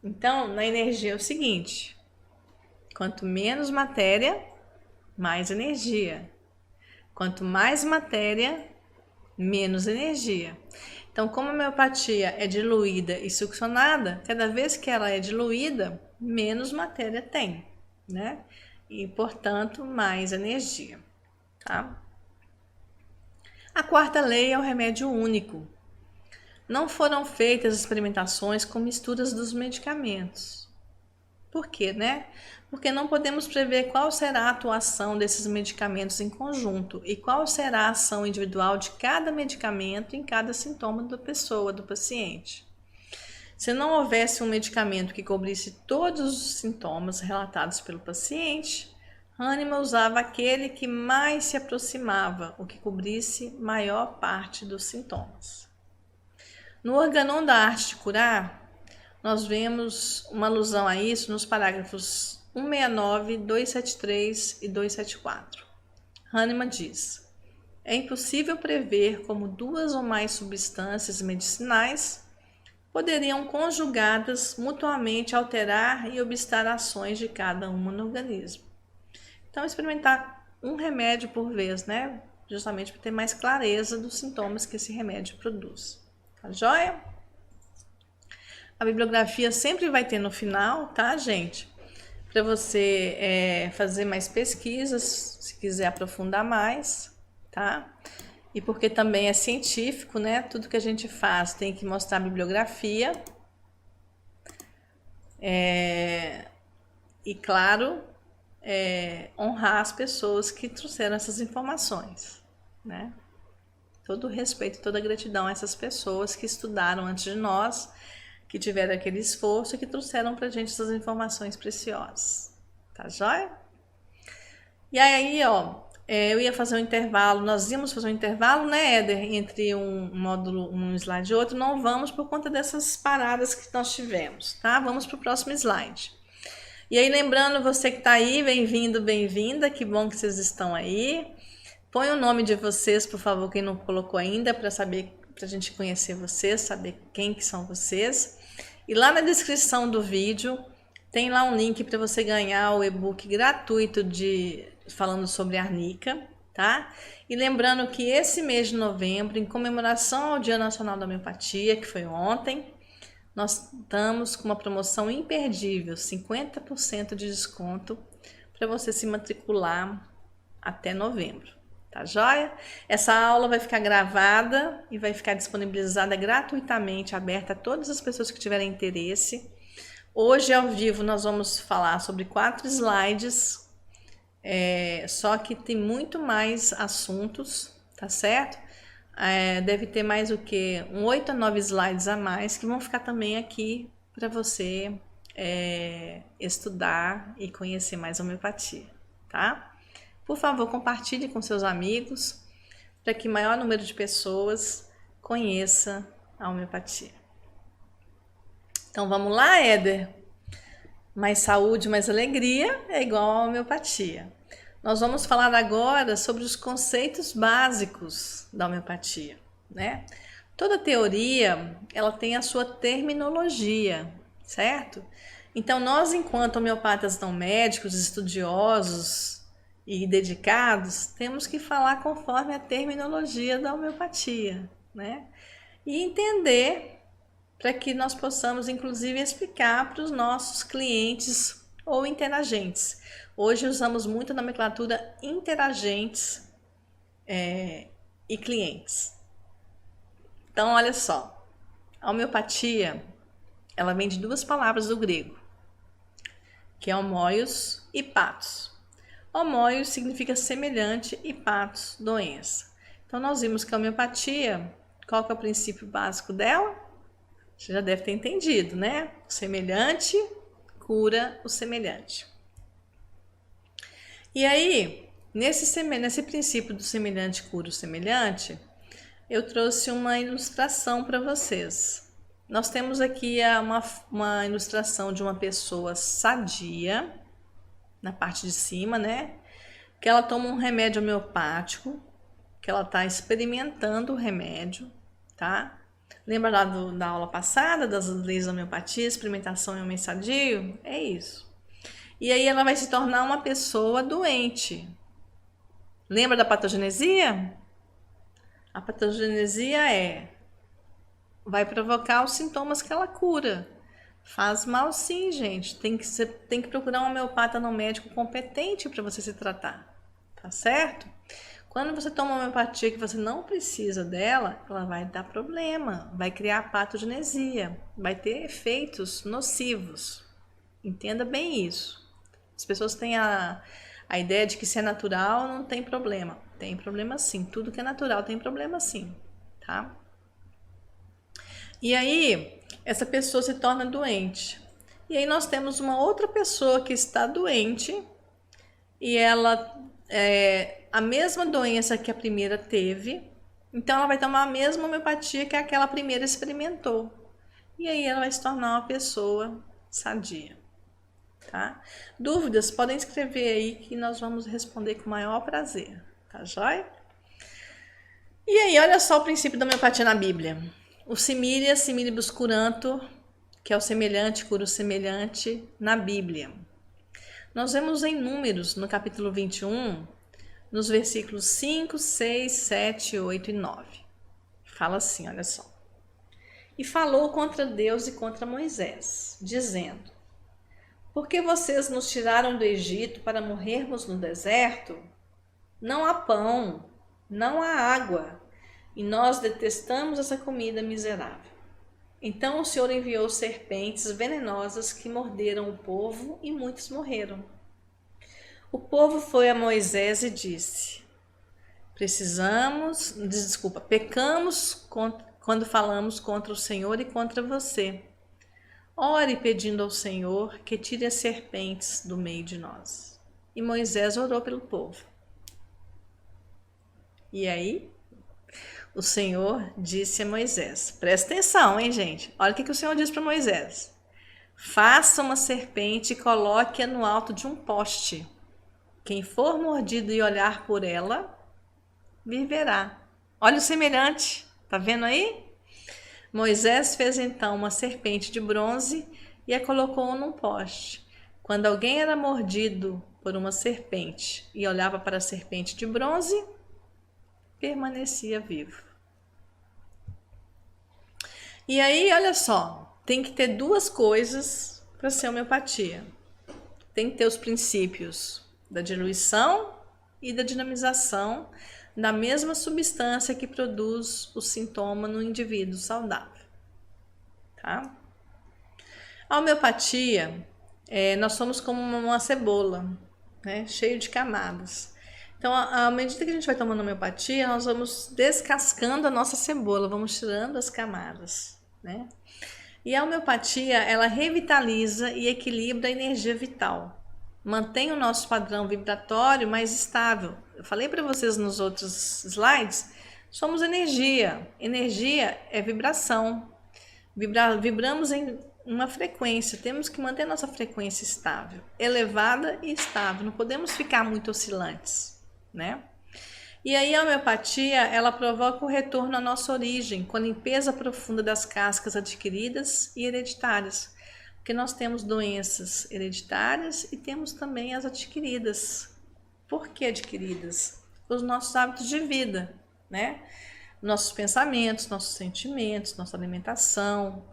Então, na energia é o seguinte: quanto menos matéria, mais energia. Quanto mais matéria, menos energia. Então, como a homeopatia é diluída e succionada, cada vez que ela é diluída, menos matéria tem, né? E, portanto, mais energia, tá? A quarta lei é o remédio único. Não foram feitas experimentações com misturas dos medicamentos. Por quê, né? Porque não podemos prever qual será a atuação desses medicamentos em conjunto e qual será a ação individual de cada medicamento em cada sintoma da pessoa, do paciente. Se não houvesse um medicamento que cobrisse todos os sintomas relatados pelo paciente, Hahnemann usava aquele que mais se aproximava, o que cobrisse maior parte dos sintomas. No Organon da Arte de Curar, nós vemos uma alusão a isso nos parágrafos 169, 273 e 274. Hahnemann diz: é impossível prever como duas ou mais substâncias medicinais poderiam conjugadas mutuamente alterar e obstar ações de cada uma no organismo. Então, experimentar um remédio por vez, né? justamente para ter mais clareza dos sintomas que esse remédio produz. Tá joia? A bibliografia sempre vai ter no final, tá, gente? Para você fazer mais pesquisas, se quiser aprofundar mais, tá? E porque também é científico, né? Tudo que a gente faz tem que mostrar a bibliografia. E claro, honrar as pessoas que trouxeram essas informações, né? Todo o respeito, toda a gratidão a essas pessoas que estudaram antes de nós, que tiveram aquele esforço e que trouxeram pra gente essas informações preciosas. Tá joia? E aí, ó, eu ia fazer um intervalo, nós íamos fazer um intervalo, né, Éder, entre um módulo, um slide e outro. Não vamos por conta dessas paradas que nós tivemos, tá? Vamos pro próximo slide. E aí, lembrando, você que tá aí, bem-vindo, bem-vinda, que bom que vocês estão aí. Põe o nome de vocês, por favor, quem não colocou ainda, para saber, para a gente conhecer vocês, saber quem que são vocês. E lá na descrição do vídeo tem lá um link para você ganhar o e-book gratuito falando sobre a arnica, tá? E lembrando que esse mês de novembro, em comemoração ao Dia Nacional da Homeopatia, que foi ontem, nós estamos com uma promoção imperdível, 50% de desconto para você se matricular até novembro. Tá joia? Essa aula vai ficar gravada e vai ficar disponibilizada gratuitamente, aberta a todas as pessoas que tiverem interesse. Hoje, ao vivo, nós vamos falar sobre 4 slides, só que tem muito mais assuntos, tá certo? Deve ter mais o que? 8 a 9 slides a mais que vão ficar também aqui para você estudar e conhecer mais a homeopatia, tá? Por favor, compartilhe com seus amigos para que maior número de pessoas conheça a homeopatia. Então vamos lá, Éder? Mais saúde, mais alegria é igual a homeopatia. Nós vamos falar agora sobre os conceitos básicos da homeopatia, né? Toda teoria, ela tem a sua terminologia, certo? Então nós, enquanto homeopatas não médicos, estudiosos e dedicados, temos que falar conforme a terminologia da homeopatia, né? E entender para que nós possamos, inclusive, explicar para os nossos clientes ou interagentes. Hoje usamos muito a nomenclatura interagentes e clientes. Então, olha só, a homeopatia, ela vem de 2 palavras do grego, que é homoios e patos. Homoios significa semelhante e patos, doença. Então, nós vimos que a homeopatia, qual que é o princípio básico dela? Você já deve ter entendido, né? O semelhante cura o semelhante. E aí, nesse princípio do semelhante cura o semelhante, eu trouxe uma ilustração para vocês. Nós temos aqui uma ilustração de uma pessoa sadia, na parte de cima, né? Que ela toma um remédio homeopático, que ela está experimentando o remédio, tá? Lembra lá da aula passada, das leis da homeopatia, experimentação e homem sadio? É isso. E aí ela vai se tornar uma pessoa doente. Lembra da patogenesia? A patogenesia vai provocar os sintomas que ela cura. Faz mal sim, gente. Tem que procurar um homeopata não médico competente para você se tratar. Tá certo? Quando você toma uma homeopatia que você não precisa dela, ela vai dar problema, vai criar patogenesia, vai ter efeitos nocivos. Entenda bem isso. As pessoas têm a ideia de que se é natural não tem problema. Tem problema sim. Tudo que é natural tem problema sim. Tá? E aí, essa pessoa se torna doente. E aí nós temos uma outra pessoa que está doente e ela a mesma doença que a primeira teve, então ela vai tomar a mesma homeopatia que aquela primeira experimentou. E aí ela vai se tornar uma pessoa sadia. Tá? Dúvidas? Podem escrever aí que nós vamos responder com o maior prazer. Tá joia? E aí, olha só o princípio da homeopatia na Bíblia. O similia similibus curantur, que é o semelhante cura o semelhante na Bíblia. Nós vemos em Números, no capítulo 21, nos versículos 5, 6, 7, 8 e 9. Fala assim, olha só. E falou contra Deus e contra Moisés, dizendo: Por que vocês nos tiraram do Egito para morrermos no deserto? Não há pão, não há água, e nós detestamos essa comida miserável. Então o Senhor enviou serpentes venenosas que morderam o povo e muitos morreram. O povo foi a Moisés e disse: pecamos quando falamos contra o Senhor e contra você. Ore pedindo ao Senhor que tire as serpentes do meio de nós. E Moisés orou pelo povo. E aí, o Senhor disse a Moisés, presta atenção, hein, gente? Olha o que o Senhor disse para Moisés. Faça uma serpente e coloque-a no alto de um poste. Quem for mordido e olhar por ela, viverá. Olha o semelhante, tá vendo aí? Moisés fez então uma serpente de bronze e a colocou num poste. Quando alguém era mordido por uma serpente e olhava para a serpente de bronze, permanecia vivo. E aí, olha só, tem que ter duas coisas para ser homeopatia. Tem que ter os princípios da diluição e da dinamização da mesma substância que produz o sintoma no indivíduo saudável. Tá? A homeopatia, nós somos como uma cebola, né, cheio de camadas. Então, à medida que a gente vai tomando homeopatia, nós vamos descascando a nossa cebola, vamos tirando as camadas, né? E a homeopatia, ela revitaliza e equilibra a energia vital. Mantém o nosso padrão vibratório mais estável. Eu falei para vocês nos outros slides, somos energia. Energia é vibração. Vibramos em uma frequência, temos que manter nossa frequência estável, elevada e estável, não podemos ficar muito oscilantes, né? E aí a homeopatia, ela provoca o retorno à nossa origem, com a limpeza profunda das cascas adquiridas e hereditárias, porque nós temos doenças hereditárias e temos também as adquiridas. Por que adquiridas? Os nossos hábitos de vida, né? Nossos pensamentos, nossos sentimentos, nossa alimentação,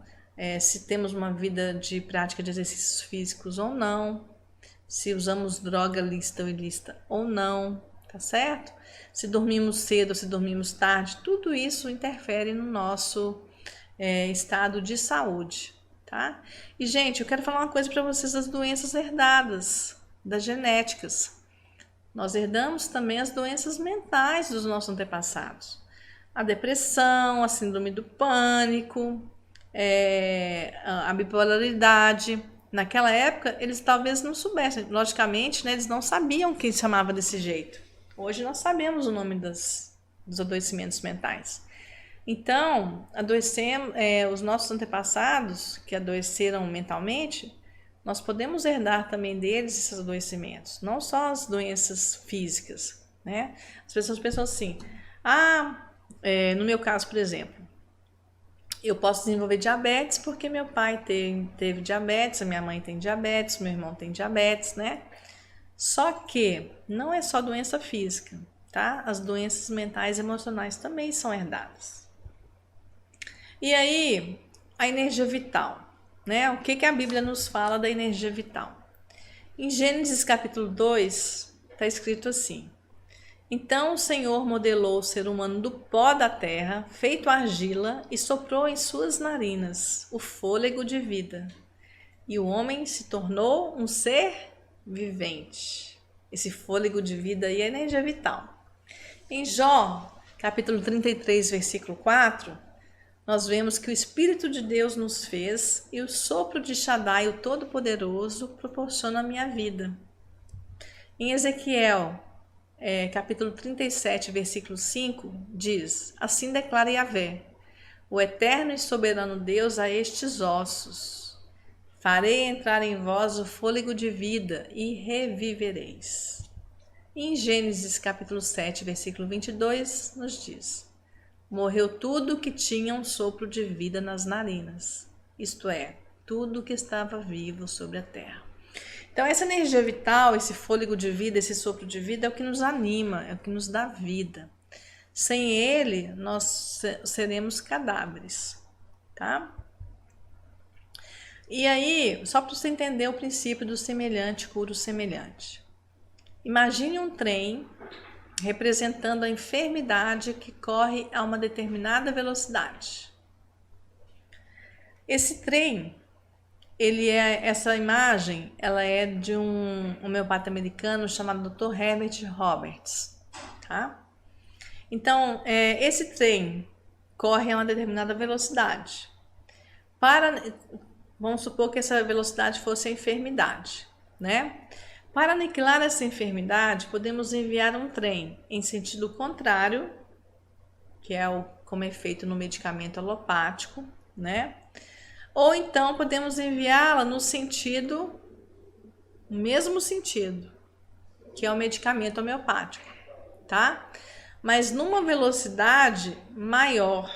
se temos uma vida de prática de exercícios físicos ou não, se usamos droga lícita ou ilícita ou não, tá certo? Se dormimos cedo ou se dormimos tarde, tudo isso interfere no nosso estado de saúde, tá? E, gente, eu quero falar uma coisa para vocês das doenças herdadas, das genéticas. Nós herdamos também as doenças mentais dos nossos antepassados. A depressão, a síndrome do pânico, a bipolaridade. Naquela época, eles talvez não soubessem. Logicamente, né, eles não sabiam que se chamava desse jeito. Hoje nós sabemos o nome dos adoecimentos mentais. Então, os nossos antepassados que adoeceram mentalmente, nós podemos herdar também deles esses adoecimentos. Não só as doenças físicas, né? As pessoas pensam assim, no meu caso, por exemplo, eu posso desenvolver diabetes porque meu pai teve diabetes, a minha mãe tem diabetes, meu irmão tem diabetes, né? Só que não é só doença física, tá? As doenças mentais e emocionais também são herdadas. E aí, a energia vital, né? O que a Bíblia nos fala da energia vital? Em Gênesis capítulo 2, está escrito assim: Então o Senhor modelou o ser humano do pó da terra, feito argila, e soprou em suas narinas o fôlego de vida. E o homem se tornou um ser vivente. Esse fôlego de vida aí é energia vital. Em Jó, capítulo 33, versículo 4, nós vemos que o Espírito de Deus nos fez e o sopro de Shaddai, o Todo-Poderoso, proporciona a minha vida. Em Ezequiel, capítulo 37, versículo 5, diz: Assim declara Yahvé, o eterno e soberano Deus, a estes ossos: Farei entrar em vós o fôlego de vida e revivereis. Em Gênesis capítulo 7, versículo 22, nos diz: Morreu tudo que tinha um sopro de vida nas narinas, isto é, tudo que estava vivo sobre a terra. Então, essa energia vital, esse fôlego de vida, esse sopro de vida é o que nos anima, é o que nos dá vida. Sem ele, nós seremos cadáveres, tá? E aí, só para você entender o princípio do semelhante cura o semelhante. Imagine um trem representando a enfermidade que corre a uma determinada velocidade. Esse trem, essa imagem, ela é de um homeopata americano chamado Dr. Herbert Roberts, tá? Então, esse trem corre a uma determinada velocidade. Vamos supor que essa velocidade fosse a enfermidade, né? Para aniquilar essa enfermidade, podemos enviar um trem em sentido contrário, que é como é feito no medicamento alopático, né? Ou então podemos enviá-la no mesmo sentido, que é o medicamento homeopático, tá? Mas numa velocidade maior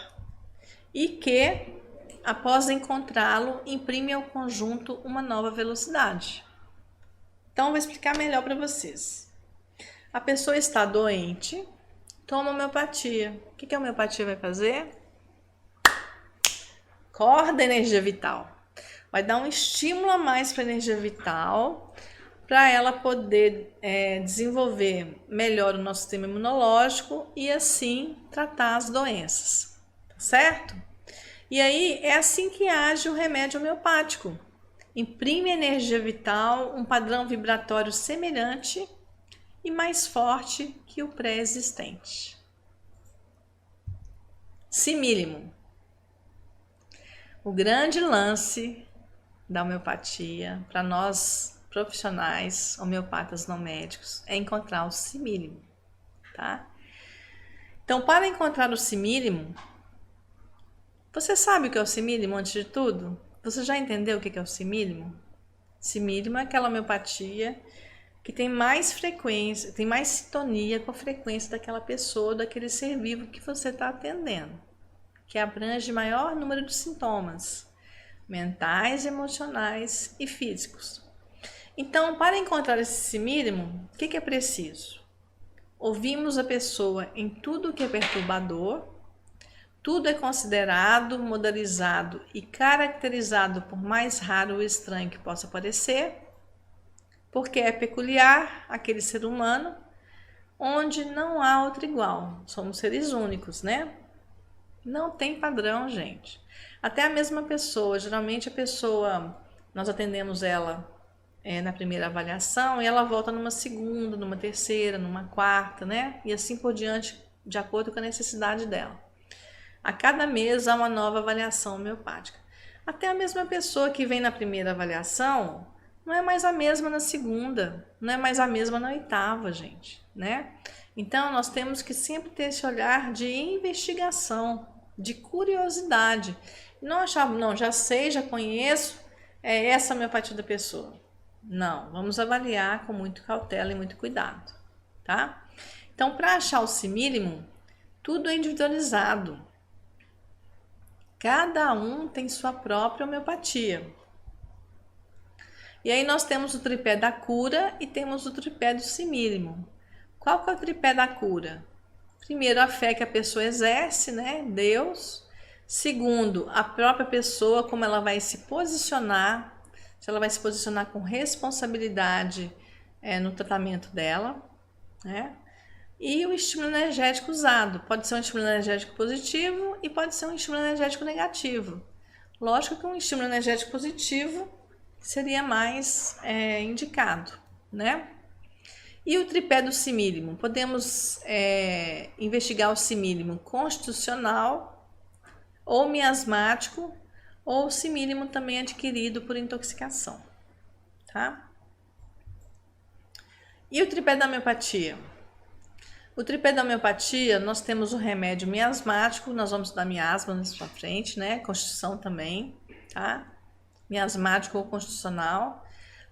e que, após encontrá-lo, imprime ao conjunto uma nova velocidade. Então, vou explicar melhor para vocês. A pessoa está doente, toma homeopatia. O que a homeopatia vai fazer? Corta a energia vital. Vai dar um estímulo a mais para a energia vital, para ela poder desenvolver melhor o nosso sistema imunológico e assim tratar as doenças, certo? E aí é assim que age o remédio homeopático. Imprime energia vital, um padrão vibratório semelhante e mais forte que o pré-existente. Simílimo. O grande lance da homeopatia para nós profissionais, homeopatas não médicos, é encontrar o simílimo, tá? Então, para encontrar o simílimo, você sabe o que é o simílimo antes de tudo? Você já entendeu o que é o simílimo? Simílimo é aquela homeopatia que tem mais frequência, tem mais sintonia com a frequência daquela pessoa, daquele ser vivo que você está atendendo, que abrange maior número de sintomas mentais, emocionais e físicos. Então, para encontrar esse simílimo, o que é preciso? Ouvimos a pessoa em tudo que é perturbador, tudo é considerado, modalizado e caracterizado por mais raro ou estranho que possa parecer, porque é peculiar aquele ser humano onde não há outro igual. Somos seres únicos, né? Não tem padrão, gente. Até a mesma pessoa, geralmente nós atendemos ela na primeira avaliação e ela volta numa segunda, numa terceira, numa quarta, né? E assim por diante, de acordo com a necessidade dela. A cada mês há uma nova avaliação homeopática. Até a mesma pessoa que vem na primeira avaliação não é mais a mesma na segunda, não é mais a mesma na oitava, gente, né? Então, nós temos que sempre ter esse olhar de investigação, de curiosidade. Não achar, não, já sei, já conheço, é essa a homeopatia da pessoa. Não, vamos avaliar com muito cautela e muito cuidado, tá? Então, para achar o simílimo, tudo é individualizado. Cada um tem sua própria homeopatia. E aí nós temos o tripé da cura e temos o tripé do simílimo. Qual que é o tripé da cura? Primeiro, a fé que a pessoa exerce, né? Deus. Segundo, a própria pessoa, como ela vai se posicionar, se ela vai se posicionar com responsabilidade no tratamento dela, né? E o estímulo energético usado. Pode ser um estímulo energético positivo e pode ser um estímulo energético negativo. Lógico que um estímulo energético positivo seria mais indicado, né? E o tripé do simílimo? Podemos investigar o simílimo constitucional ou miasmático ou o simílimo também adquirido por intoxicação, tá? E o tripé da homeopatia? O tripé da homeopatia, nós temos o remédio miasmático, nós vamos estudar miasma mais pra frente, né? Constituição também, tá? Miasmático ou constitucional.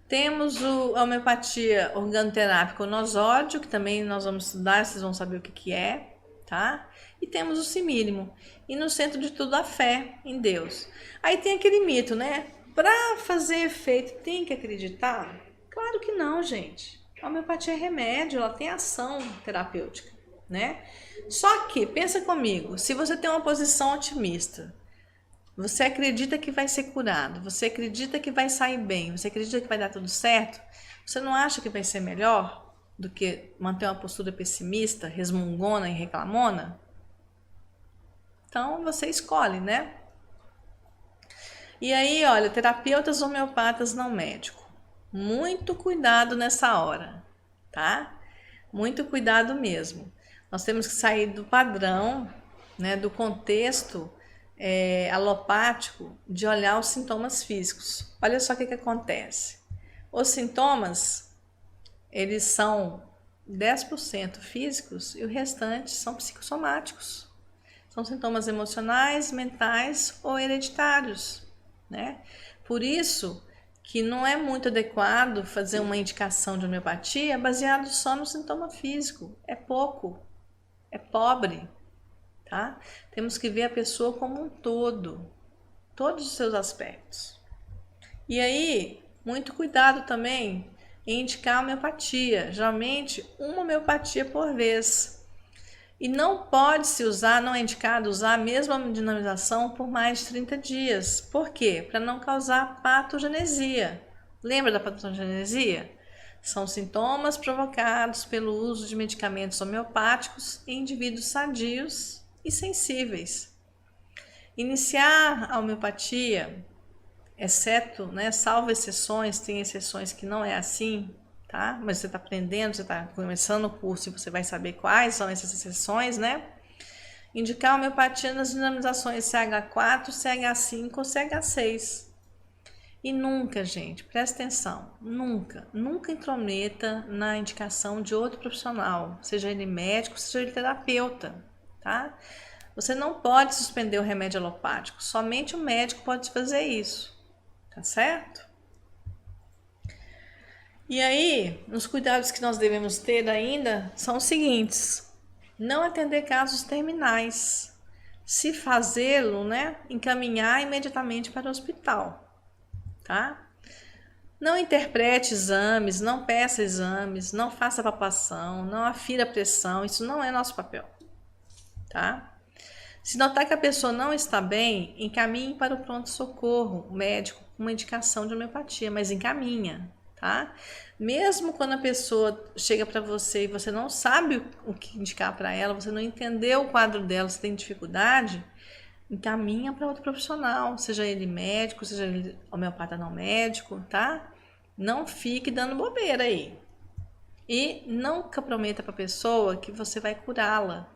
Temos a homeopatia organoterápica ou nosódio, que também nós vamos estudar, vocês vão saber o que é, tá? E temos o simílimo. E no centro de tudo a fé em Deus. Aí tem aquele mito, né? Para fazer efeito tem que acreditar? Claro que não, gente. A homeopatia é remédio, ela tem ação terapêutica, né? Só que, pensa comigo, se você tem uma posição otimista, você acredita que vai ser curado, você acredita que vai sair bem, você acredita que vai dar tudo certo, você não acha que vai ser melhor do que manter uma postura pessimista, resmungona e reclamona? Então, você escolhe, né? E aí, olha, terapeutas homeopatas não médico. Muito cuidado nessa hora, tá? Muito cuidado mesmo. Nós temos que sair do padrão, né, do contexto alopático de olhar os sintomas físicos. Olha só o que acontece. Os sintomas, eles são 10% físicos e o restante são psicossomáticos. São sintomas emocionais, mentais ou hereditários, né? Por isso que não é muito adequado fazer uma indicação de homeopatia baseado só no sintoma físico. É pouco, é pobre, tá? Temos que ver a pessoa como um todo, todos os seus aspectos. E aí, muito cuidado também em indicar homeopatia, geralmente uma homeopatia por vez. E não pode se usar, não é indicado usar a mesma dinamização por mais de 30 dias. Por quê? Para não causar patogenesia. Lembra da patogenesia? São sintomas provocados pelo uso de medicamentos homeopáticos em indivíduos sadios e sensíveis. Iniciar a homeopatia, exceto, né, salvo exceções, tem exceções que não é assim, tá? Mas você está aprendendo, você está começando o curso e você vai saber quais são essas exceções, né? Indicar a homeopatia nas dinamizações CH4, CH5 ou CH6. E nunca, gente, presta atenção, nunca intrometa na indicação de outro profissional, seja ele médico, seja ele terapeuta, tá? Você não pode suspender o remédio alopático, somente o médico pode fazer isso, tá certo? E aí, os cuidados que nós devemos ter ainda são os seguintes: não atender casos terminais. Se fazê-lo, né, encaminhar imediatamente para o hospital, tá? Não interprete exames, não peça exames, não faça palpação, não afira pressão, isso não é nosso papel, tá? Se notar que a pessoa não está bem, encaminhe para o pronto-socorro médico com uma indicação de homeopatia, mas encaminha, tá? Mesmo quando a pessoa chega para você e você não sabe o que indicar para ela, você não entendeu o quadro dela, você tem dificuldade, encaminha para outro profissional, seja ele médico, seja ele homeopata não médico, tá? Não fique dando bobeira aí. E nunca prometa para a pessoa que você vai curá-la,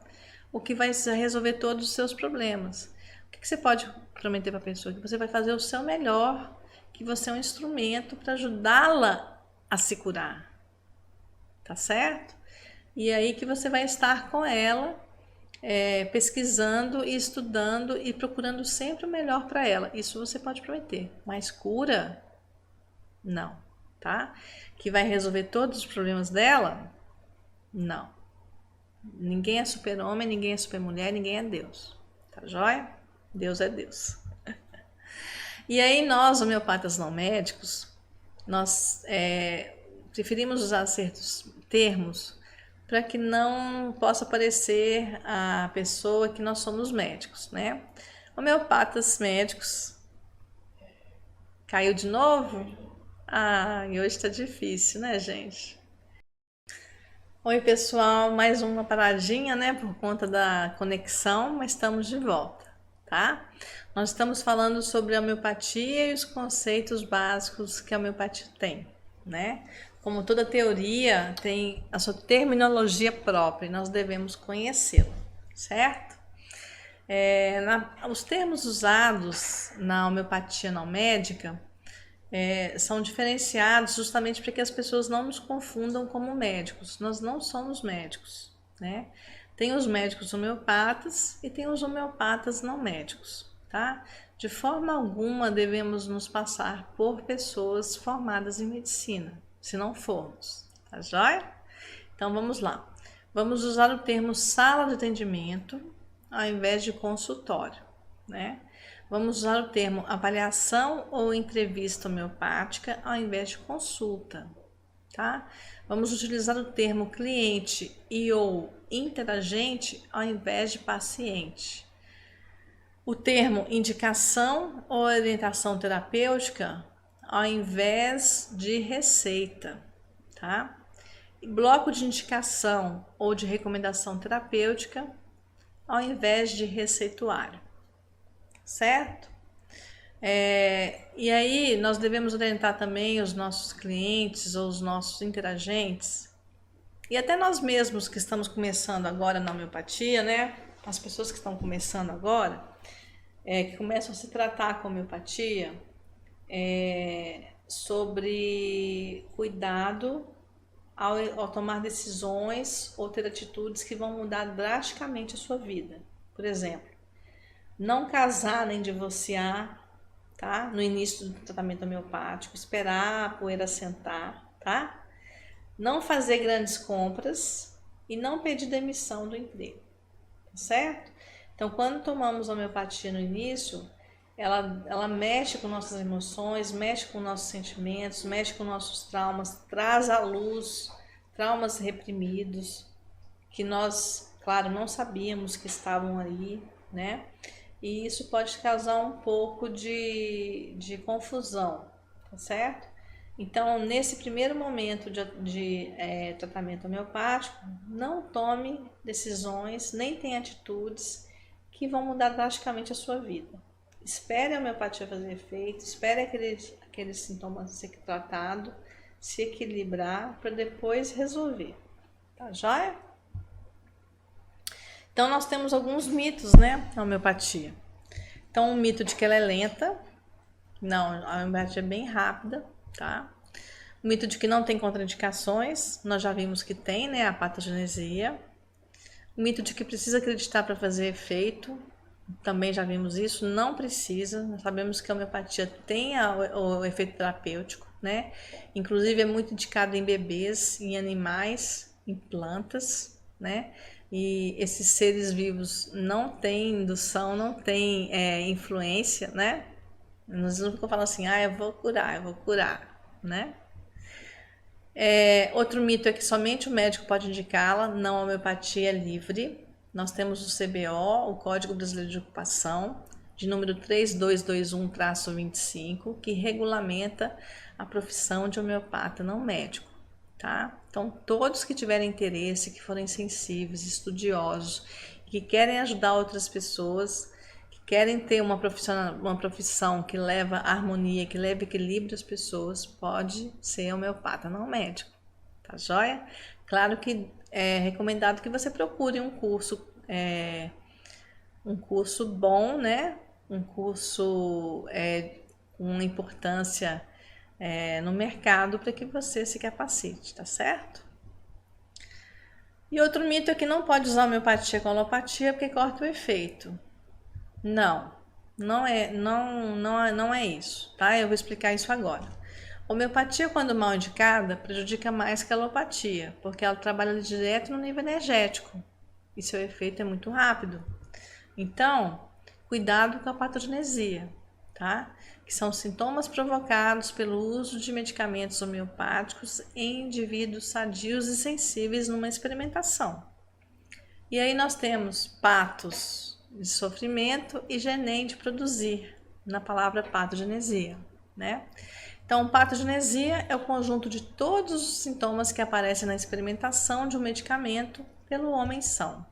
o que vai resolver todos os seus problemas. O que você pode prometer para a pessoa? Que você vai fazer o seu melhor, que você é um instrumento para ajudá-la a se curar, tá certo? E aí que você vai estar com ela, pesquisando e estudando e procurando sempre o melhor para ela. Isso você pode prometer, mas cura, não, tá? Que vai resolver todos os problemas dela? Não. Ninguém é super-homem, ninguém é super-mulher, ninguém é Deus. Tá joia? Deus é Deus. E aí nós, homeopatas não médicos, nós preferimos usar certos termos para que não possa parecer a pessoa que nós somos médicos, né? Homeopatas médicos. Caiu de novo? Ah, e hoje tá difícil, né, gente? Oi, pessoal, mais uma paradinha, né, por conta da conexão, mas estamos de volta, tá? Nós estamos falando sobre a homeopatia e os conceitos básicos que a homeopatia tem, né? Como toda teoria tem a sua terminologia própria e nós devemos conhecê-la, certo? Os termos usados na homeopatia não médica são diferenciados justamente para que as pessoas não nos confundam como médicos. Nós não somos médicos, né? Tem os médicos homeopatas e tem os homeopatas não médicos, tá? De forma alguma devemos nos passar por pessoas formadas em medicina, se não formos, tá joia? Então vamos lá. Vamos usar o termo sala de atendimento ao invés de consultório, né? Vamos usar o termo avaliação ou entrevista homeopática ao invés de consulta, tá? Vamos utilizar o termo cliente e ou interagente ao invés de paciente. O termo indicação ou orientação terapêutica ao invés de receita, tá? Bloco de indicação ou de recomendação terapêutica ao invés de receituário, certo? E aí nós devemos orientar também os nossos clientes ou os nossos interagentes e até nós mesmos que estamos começando agora na homeopatia, né? As pessoas que estão começando agora, que começam a se tratar com homeopatia, sobre cuidado ao tomar decisões ou ter atitudes que vão mudar drasticamente a sua vida. Por exemplo, não casar nem divorciar, tá? No início do tratamento homeopático, esperar a poeira assentar, tá? Não fazer grandes compras e não pedir demissão do emprego, tá certo? Então, quando tomamos homeopatia no início, ela mexe com nossas emoções, mexe com nossos sentimentos, mexe com nossos traumas, traz à luz traumas reprimidos que nós, claro, não sabíamos que estavam aí, né? E isso pode causar um pouco de confusão, tá certo? Então, nesse primeiro momento de tratamento homeopático, não tome decisões, nem tenha atitudes que vão mudar drasticamente a sua vida. Espere a homeopatia fazer efeito, espere aqueles sintomas ser tratado, se equilibrar para depois resolver, tá joia? Então nós temos alguns mitos, né, na homeopatia. Então o mito de que ela é lenta, não, a homeopatia é bem rápida, tá? O mito de que não tem contraindicações, nós já vimos que tem, né, a patogenesia. O mito de que precisa acreditar para fazer efeito, também já vimos isso, não precisa. Nós sabemos que a homeopatia tem o efeito terapêutico, né? Inclusive é muito indicado em bebês, em animais, em plantas, né? E esses seres vivos não têm indução, não têm influência, né? Nós não ficam falando assim, eu vou curar, né? Outro mito é que somente o médico pode indicá-la, não a homeopatia é livre. Nós temos o CBO, o Código Brasileiro de Ocupação, de número 3221-25, que regulamenta a profissão de homeopata não médico, tá? Então, todos que tiverem interesse, que forem sensíveis, estudiosos, que querem ajudar outras pessoas, que querem ter uma profissão que leva harmonia, que leva equilíbrio às pessoas, pode ser homeopata não médico, tá joia? Claro que é recomendado que você procure um curso bom, né? Um curso com importância no mercado para que você se capacite, tá certo? E outro mito é que não pode usar homeopatia com alopatia porque corta o efeito. Não é isso, tá? Eu vou explicar isso agora. Homeopatia, quando mal indicada, prejudica mais que a alopatia, porque ela trabalha direto no nível energético e seu efeito é muito rápido. Então, cuidado com a patogenesia, tá? Que são sintomas provocados pelo uso de medicamentos homeopáticos em indivíduos sadios e sensíveis numa experimentação. E aí nós temos patos de sofrimento e genem de produzir, na palavra patogenesia, né? Então, patogenesia é o conjunto de todos os sintomas que aparecem na experimentação de um medicamento pelo homem são.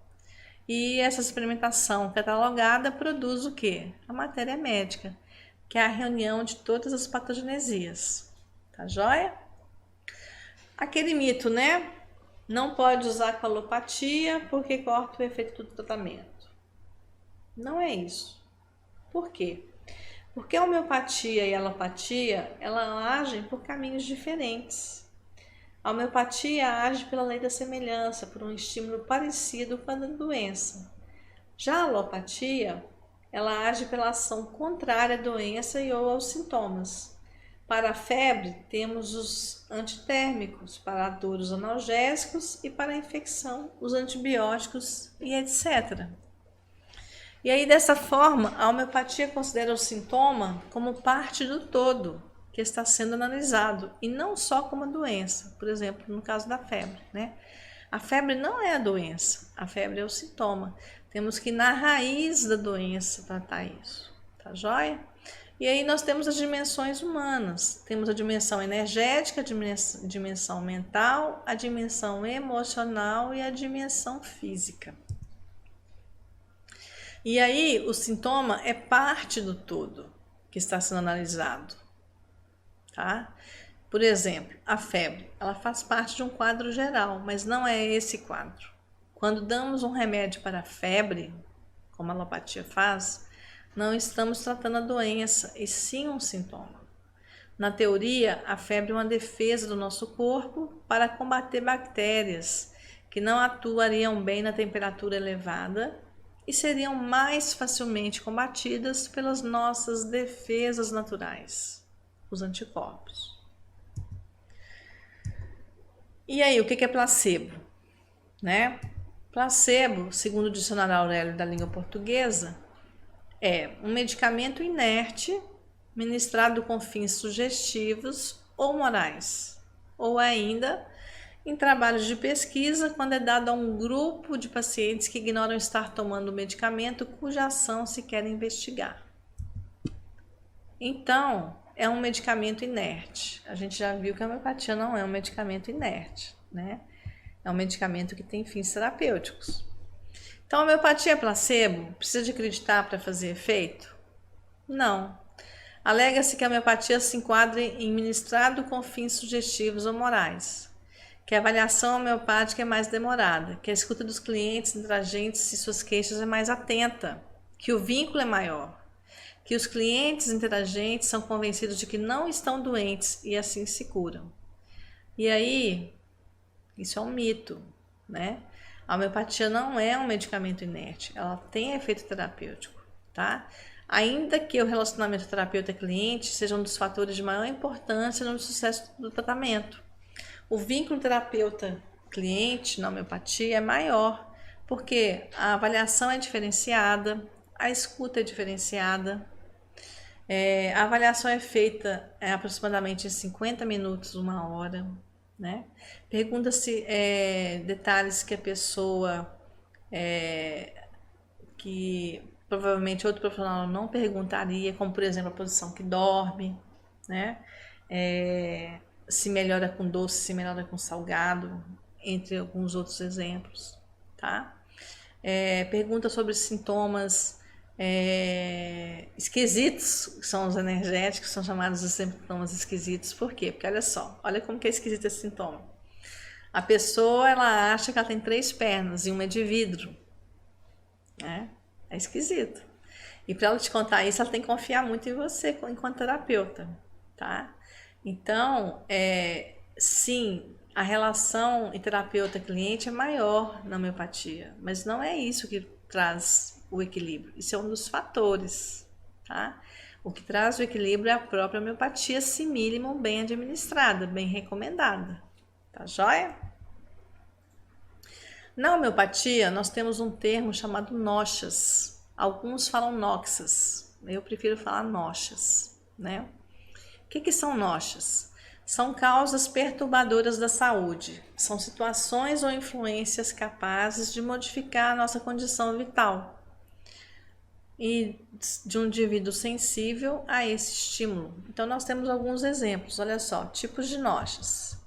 E essa experimentação catalogada produz o quê? A matéria médica, que é a reunião de todas as patogenesias. Tá joia? Aquele mito, né? Não pode usar com alopatia porque corta o efeito do tratamento. Não é isso. Por quê? Porque a homeopatia e a alopatia, ela agem por caminhos diferentes. A homeopatia age pela lei da semelhança, por um estímulo parecido com a da doença. Já a alopatia, ela age pela ação contrária à doença e ou aos sintomas. Para a febre, temos os antitérmicos, para a dor, os analgésicos e para a infecção, os antibióticos e etc. E aí, dessa forma, a homeopatia considera o sintoma como parte do todo, que está sendo analisado, e não só como doença. Por exemplo, no caso da febre, né? A febre não é a doença, a febre é o sintoma. Temos que ir na raiz da doença tratar isso, tá joia? E aí nós temos as dimensões humanas. Temos a dimensão energética, a dimensão mental, a dimensão emocional e a dimensão física. E aí o sintoma é parte do todo que está sendo analisado, tá? Por exemplo, a febre, ela faz parte de um quadro geral, mas não é esse quadro. Quando damos um remédio para a febre, como a alopatia faz, não estamos tratando a doença, e sim um sintoma. Na teoria, a febre é uma defesa do nosso corpo para combater bactérias que não atuariam bem na temperatura elevada e seriam mais facilmente combatidas pelas nossas defesas naturais, os anticorpos. E aí, o que é placebo? Né? Placebo, segundo o dicionário Aurélio da língua portuguesa, é um medicamento inerte ministrado com fins sugestivos ou morais, ou ainda em trabalhos de pesquisa, quando é dado a um grupo de pacientes que ignoram estar tomando o medicamento cuja ação se quer investigar. Então, é um medicamento inerte. A gente já viu que a homeopatia não é um medicamento inerte, né? É um medicamento que tem fins terapêuticos. Então, a homeopatia é placebo? Precisa de acreditar para fazer efeito? Não. Alega-se que a homeopatia se enquadra em ministrado com fins sugestivos ou morais, que a avaliação homeopática é mais demorada, que a escuta dos clientes, interagentes e suas queixas é mais atenta, que o vínculo é maior, que os clientes interagentes são convencidos de que não estão doentes e assim se curam. E aí, isso é um mito, né? A homeopatia não é um medicamento inerte, ela tem efeito terapêutico, tá? Ainda que o relacionamento terapeuta-cliente seja um dos fatores de maior importância no sucesso do tratamento. O vínculo terapeuta-cliente na homeopatia é maior, porque a avaliação é diferenciada, a escuta é diferenciada, a avaliação é feita aproximadamente em 50 minutos, 1 hora, né? Pergunta-se detalhes que a pessoa, que provavelmente outro profissional não perguntaria, como por exemplo a posição que dorme, né? Se melhora com doce, se melhora com salgado, entre alguns outros exemplos, tá? Pergunta sobre sintomas esquisitos, que são os energéticos, são chamados de sintomas esquisitos. Por quê? Porque olha só, olha como que é esquisito esse sintoma. A pessoa, ela acha que ela tem 3 pernas e uma é de vidro, né? É esquisito. E para ela te contar isso, ela tem que confiar muito em você enquanto terapeuta, tá? Então, sim, a relação terapeuta-cliente é maior na homeopatia, mas não é isso que traz o equilíbrio. Isso é um dos fatores, tá? O que traz o equilíbrio é a própria homeopatia simílimo bem administrada, bem recomendada, tá joia? Na homeopatia, nós temos um termo chamado noxas. Alguns falam noxas, eu prefiro falar noxas, né? O que são noxas? São causas perturbadoras da saúde. São situações ou influências capazes de modificar a nossa condição vital e de um indivíduo sensível a esse estímulo. Então, nós temos alguns exemplos. Olha só, tipos de noxas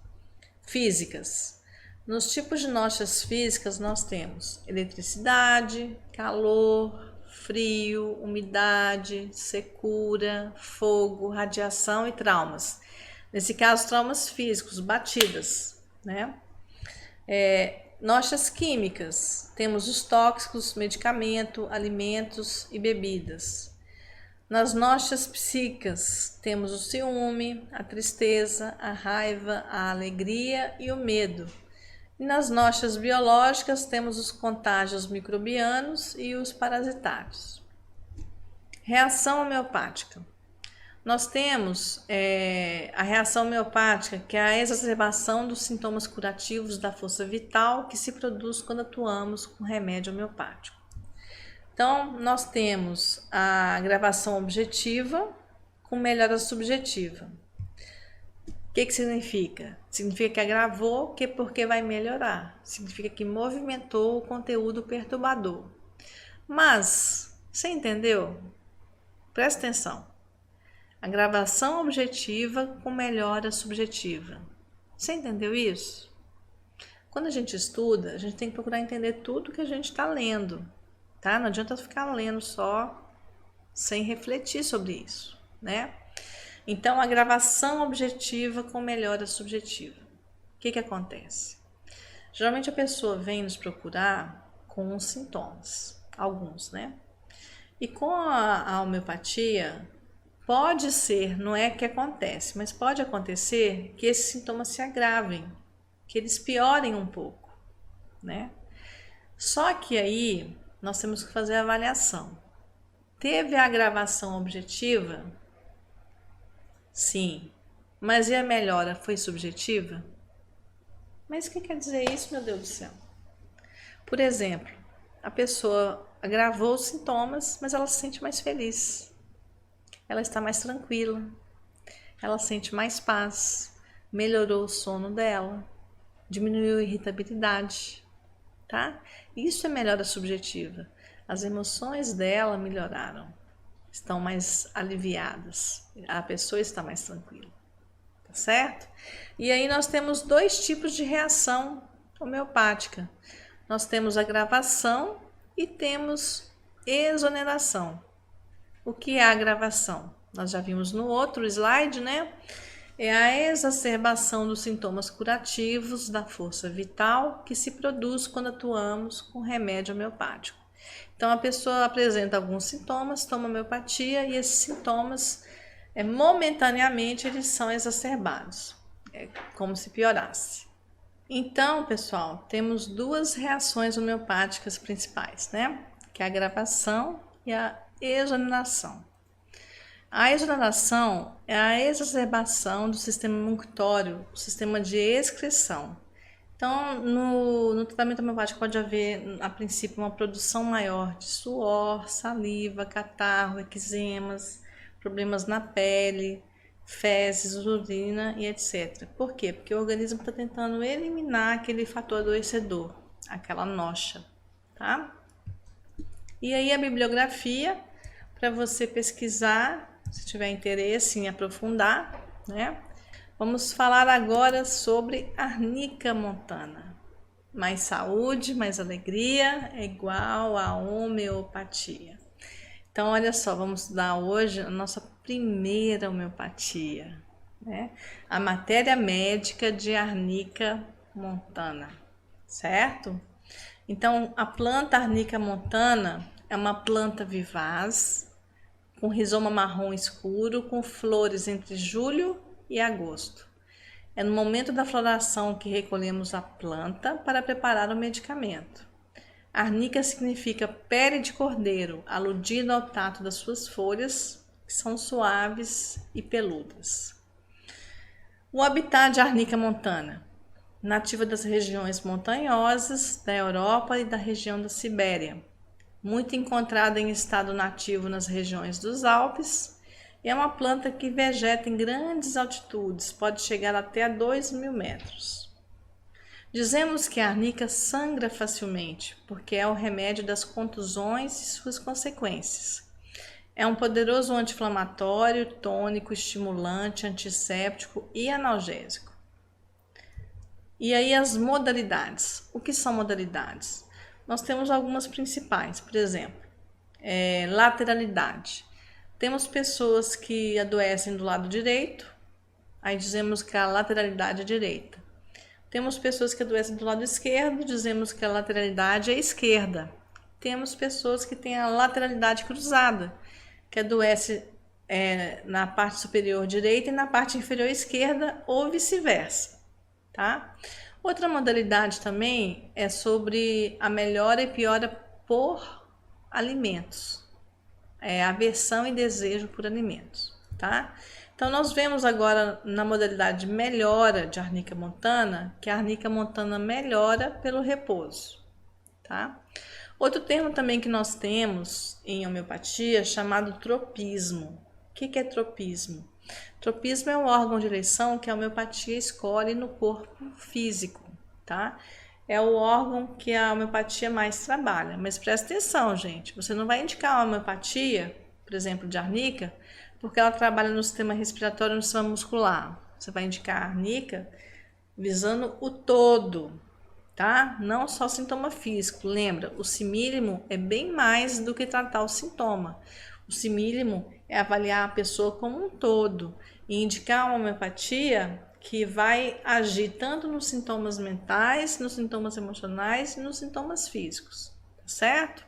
físicas. Nos tipos de noxas físicas, nós temos eletricidade, calor, frio, umidade, secura, fogo, radiação e traumas. Nesse caso, traumas físicos, batidas, né? Noxas químicas, temos os tóxicos, medicamento, alimentos e bebidas. Nas noxas psíquicas, temos o ciúme, a tristeza, a raiva, a alegria e o medo. E nas noxas biológicas, temos os contágios microbianos e os parasitários. Reação homeopática. Nós temos a reação homeopática, que é a exacerbação dos sintomas curativos da força vital que se produz quando atuamos com remédio homeopático. Então, nós temos a agravação objetiva com melhora subjetiva. O que significa? Significa que agravou, porque vai melhorar. Significa que movimentou o conteúdo perturbador. Mas, você entendeu? Presta atenção. Agravação objetiva com melhora subjetiva. Você entendeu isso? Quando a gente estuda, a gente tem que procurar entender tudo que a gente está lendo, tá? Não adianta ficar lendo só sem refletir sobre isso, né? Então, agravação objetiva com melhora subjetiva. O que acontece? Geralmente a pessoa vem nos procurar com os sintomas, alguns, né? E com a homeopatia, pode ser, não é que acontece, mas pode acontecer que esses sintomas se agravem, que eles piorem um pouco, né? Só que aí nós temos que fazer a avaliação. Teve a agravação objetiva? Sim. Mas e a melhora foi subjetiva? Mas o que quer dizer isso, meu Deus do céu? Por exemplo, a pessoa agravou os sintomas, mas ela se sente mais feliz. Ela está mais tranquila. Ela sente mais paz. Melhorou o sono dela. Diminuiu a irritabilidade, tá? Isso é melhora subjetiva. As emoções dela melhoraram. Estão mais aliviadas. A pessoa está mais tranquila. Tá certo? E aí nós temos dois tipos de reação homeopática. Nós temos agravação e temos exoneração. O que é a agravação? Nós já vimos no outro slide, né? É a exacerbação dos sintomas curativos da força vital que se produz quando atuamos com remédio homeopático. Então a pessoa apresenta alguns sintomas, toma homeopatia e esses sintomas momentaneamente eles são exacerbados, é como se piorasse. Então, pessoal, temos duas reações homeopáticas principais, né? Que é a agravação e a exoneração. A exoneração é a exacerbação do sistema munctório, o sistema de excreção. Então, no tratamento homeopático pode haver, a princípio, uma produção maior de suor, saliva, catarro, eczemas, problemas na pele, fezes, urina e etc. Por quê? Porque o organismo está tentando eliminar aquele fator adoecedor, aquela noxa, tá? E aí a bibliografia, para você pesquisar, se tiver interesse em aprofundar, né? Vamos falar agora sobre arnica montana. Mais saúde, mais alegria é igual a homeopatia. Então, olha só, vamos dar hoje a nossa primeira homeopatia, né? A matéria médica de arnica montana, certo? Então, a planta arnica montana é uma planta vivaz, com rizoma marrom escuro, com flores entre julho e agosto. É no momento da floração que recolhemos a planta para preparar o medicamento. Arnica significa pele de cordeiro, aludindo ao tato das suas folhas, que são suaves e peludas. O habitat de arnica montana, nativa das regiões montanhosas da Europa e da região da Sibéria, muito encontrada em estado nativo nas regiões dos Alpes, é uma planta que vegeta em grandes altitudes, pode chegar até a 2.000 metros. Dizemos que a arnica sangra facilmente, porque é o remédio das contusões e suas consequências. É um poderoso anti-inflamatório, tônico, estimulante, antisséptico e analgésico. E aí as modalidades. O que são modalidades? Nós temos algumas principais, por exemplo, lateralidade. Temos pessoas que adoecem do lado direito, aí dizemos que a lateralidade é direita. Temos pessoas que adoecem do lado esquerdo, dizemos que a lateralidade é esquerda. Temos pessoas que têm a lateralidade cruzada, que adoece na parte superior direita e na parte inferior esquerda, ou vice-versa, tá? Outra modalidade também é sobre a melhora e piora por alimentos. Aversão e desejo por alimentos, tá? Então, nós vemos agora na modalidade melhora de arnica montana, que a arnica montana melhora pelo repouso, tá? Outro termo também que nós temos em homeopatia é chamado tropismo. O que é tropismo? Tropismo é o órgão de eleição que a homeopatia escolhe no corpo físico, tá? É o órgão que a homeopatia mais trabalha. Mas presta atenção, gente. Você não vai indicar a homeopatia, por exemplo, de arnica, porque ela trabalha no sistema respiratório e no sistema muscular. Você vai indicar a arnica visando o todo, tá? Não só sintoma físico. Lembra, o simílimo é bem mais do que tratar o sintoma. O simílimo é avaliar a pessoa como um todo e indicar uma homeopatia que vai agir tanto nos sintomas mentais, nos sintomas emocionais e nos sintomas físicos, tá certo?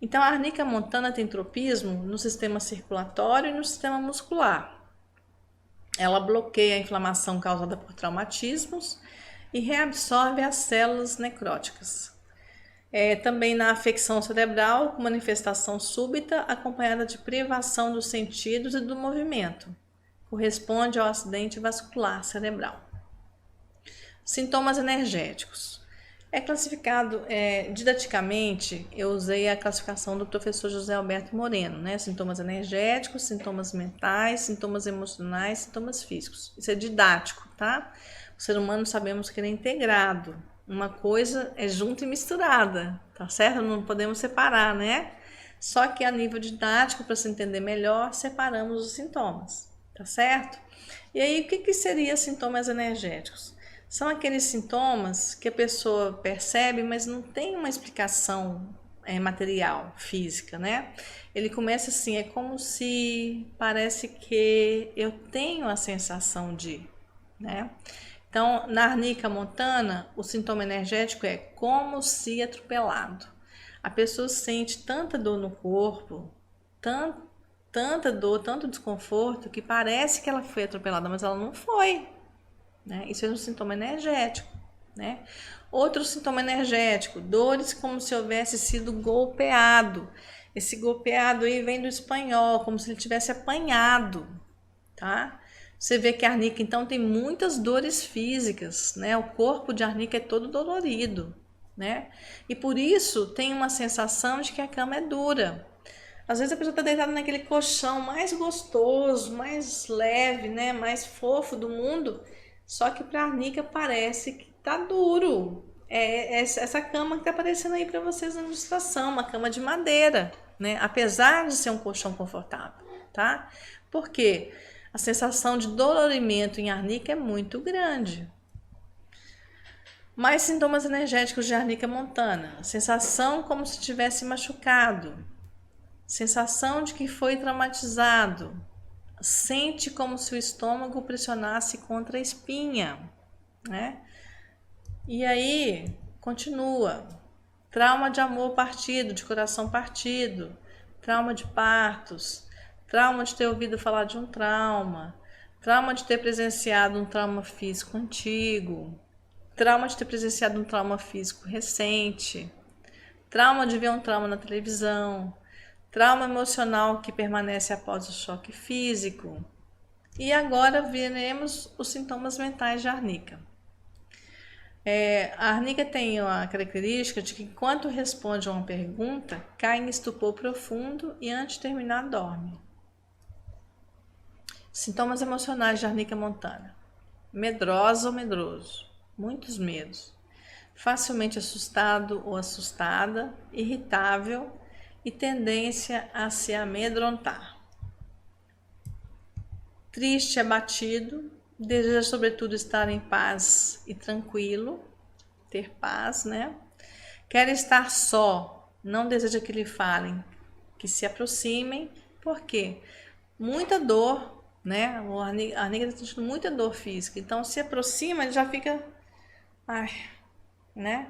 Então, a arnica montana tem tropismo no sistema circulatório e no sistema muscular. Ela bloqueia a inflamação causada por traumatismos e reabsorve as células necróticas. Também na afecção cerebral, com manifestação súbita, acompanhada de privação dos sentidos e do movimento. Corresponde ao acidente vascular cerebral. Sintomas energéticos. É classificado didaticamente, eu usei a classificação do professor José Alberto Moreno, né? Sintomas energéticos, sintomas mentais, sintomas emocionais, sintomas físicos. Isso é didático, tá? O ser humano sabemos que ele é integrado. Uma coisa é junta e misturada, tá certo? Não podemos separar, né? Só que a nível didático, para se entender melhor, separamos os sintomas, tá certo? E aí, o que seria sintomas energéticos? São aqueles sintomas que a pessoa percebe, mas não tem uma explicação material, física, né? Ele começa assim, é como se parece que eu tenho a sensação de, né? Então, na arnica montana, o sintoma energético é como se atropelado. A pessoa sente tanta dor no corpo, tanta dor, tanto desconforto, que parece que ela foi atropelada, mas ela não foi. Né? Isso é um sintoma energético. Né? Outro sintoma energético, dores como se houvesse sido golpeado. Esse golpeado aí vem do espanhol, como se ele tivesse apanhado. Tá? Você vê que a arnica, então, tem muitas dores físicas, né? O corpo de arnica é todo dolorido, né? E por isso tem uma sensação de que a cama é dura. Às vezes a pessoa está deitada naquele colchão mais gostoso, mais leve, né? Mais fofo do mundo, só que para a arnica parece que tá duro. É essa cama que está aparecendo aí para vocês na ilustração, uma cama de madeira, né? Apesar de ser um colchão confortável, tá? Por quê? A sensação de dolorimento em arnica é muito grande. Mais sintomas energéticos de arnica montana. Sensação como se tivesse machucado. Sensação de que foi traumatizado. Sente como se o estômago pressionasse contra a espinha. Né? E aí, continua. Trauma de amor partido, de coração partido. Trauma de partos. Trauma de ter ouvido falar de um trauma, trauma de ter presenciado um trauma físico antigo, trauma de ter presenciado um trauma físico recente, trauma de ver um trauma na televisão, trauma emocional que permanece após o choque físico. E agora veremos os sintomas mentais de arnica. A arnica tem a característica de que enquanto responde a uma pergunta, cai em estupor profundo e antes de terminar dorme. Sintomas emocionais de arnica montana. Medrosa ou medroso. Muitos medos. Facilmente assustado ou assustada. Irritável e tendência a se amedrontar. Triste, abatido. Deseja sobretudo estar em paz e tranquilo. Ter paz, né? Quer estar só. Não deseja que lhe falem. Que se aproximem. Por quê? Muita dor. Né? A arnica está sentindo muita dor física, então se aproxima, ele já fica, né?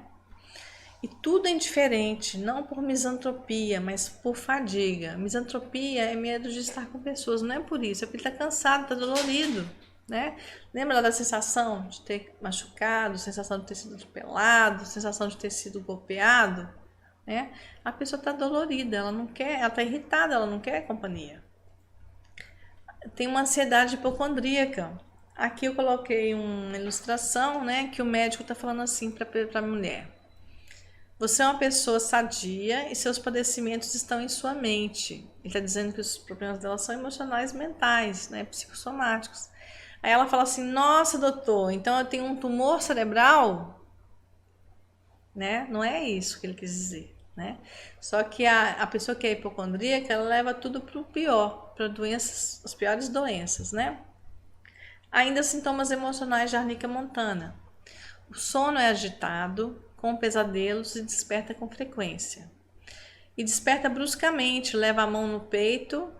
E tudo é indiferente, não por misantropia, mas por fadiga. Misantropia é medo de estar com pessoas, não é por isso, é porque ele está cansado, está dolorido, né? Lembra da sensação de ter machucado, sensação de ter sido atropelado, sensação de ter sido golpeado, né? A pessoa está dolorida, ela não quer, ela está irritada, ela não quer companhia. Tem uma ansiedade hipocondríaca. Aqui eu coloquei uma ilustração, né, que o médico está falando assim para a mulher. Você é uma pessoa sadia e seus padecimentos estão em sua mente. Ele está dizendo que os problemas dela são emocionais, mentais, né, psicossomáticos. Aí ela fala assim: nossa, doutor, então eu tenho um tumor cerebral? Né? Não é isso que ele quis dizer. Né? Só que a pessoa que é hipocondríaca, ela leva tudo para o pior, para doenças, as piores doenças, né? Ainda sintomas emocionais de arnica montana. O sono é agitado, com pesadelos e desperta com frequência. E desperta bruscamente, leva a mão no peito,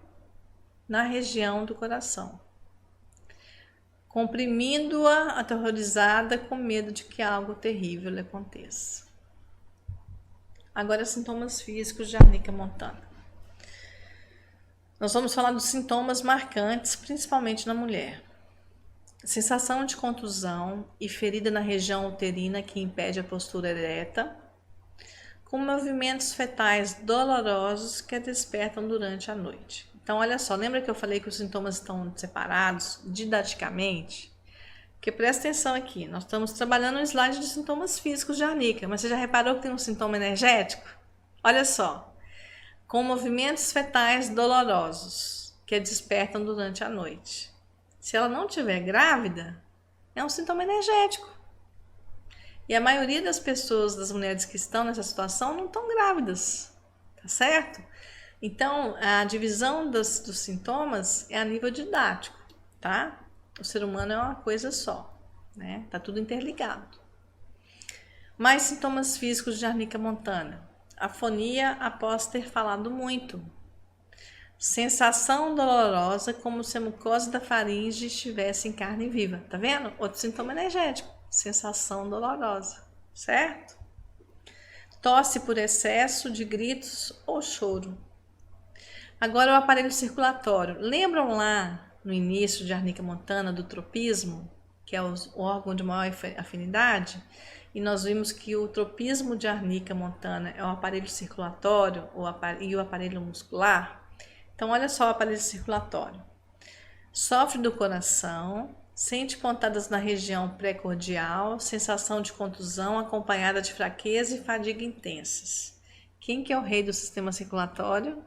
na região do coração, comprimindo-a, aterrorizada, com medo de que algo terrível lhe aconteça. Agora, sintomas físicos de arnica montana. Nós vamos falar dos sintomas marcantes, principalmente na mulher. Sensação de contusão e ferida na região uterina que impede a postura ereta, com movimentos fetais dolorosos que a despertam durante a noite. Então, olha só, lembra que eu falei que os sintomas estão separados didaticamente? Porque presta atenção aqui, nós estamos trabalhando no slide de sintomas físicos de arnica, mas você já reparou que tem um sintoma energético? Olha só, com movimentos fetais dolorosos que a despertam durante a noite. Se ela não estiver grávida, é um sintoma energético. E a maioria das pessoas, das mulheres que estão nessa situação, não estão grávidas, tá certo? Então, a divisão dos sintomas é a nível didático, tá? O ser humano é uma coisa só, né? Tá tudo interligado. Mais sintomas físicos de arnica montana. Afonia após ter falado muito. Sensação dolorosa como se a mucosa da faringe estivesse em carne viva. Tá vendo? Outro sintoma energético. Sensação dolorosa, certo? Tosse por excesso de gritos ou choro. Agora o aparelho circulatório. Lembram lá no início de arnica montana do tropismo, que é o órgão de maior afinidade? E nós vimos que o tropismo de arnica montana é o aparelho circulatório e o aparelho muscular. Então, olha só o aparelho circulatório. Sofre do coração, sente pontadas na região pré-cordial, sensação de contusão acompanhada de fraqueza e fadiga intensas. Quem que é o rei do sistema circulatório?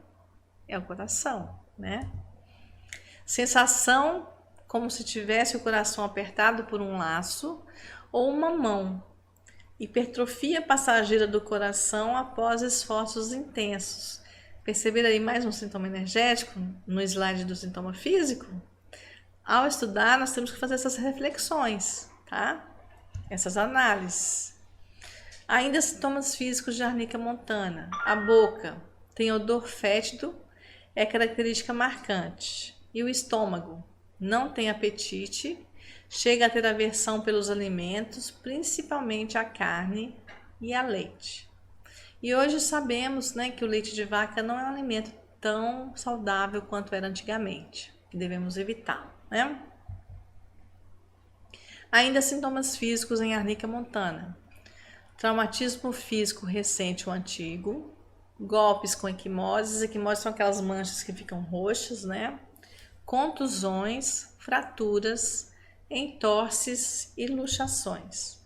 É o coração, né? Sensação como se tivesse o coração apertado por um laço ou uma mão. Hipertrofia passageira do coração após esforços intensos. Perceberam aí mais um sintoma energético no slide do sintoma físico? Ao estudar, nós temos que fazer essas reflexões, tá? Essas análises. Ainda sintomas físicos de arnica montana. A boca tem odor fétido, é característica marcante. E o estômago não tem apetite, chega a ter aversão pelos alimentos, principalmente a carne e a leite. E hoje sabemos, né, que o leite de vaca não é um alimento tão saudável quanto era antigamente, que devemos evitar, né? Ainda sintomas físicos em arnica montana. Traumatismo físico recente ou antigo, golpes com equimoses. Equimoses são aquelas manchas que ficam roxas, né? Contusões, fraturas, entorses e luxações.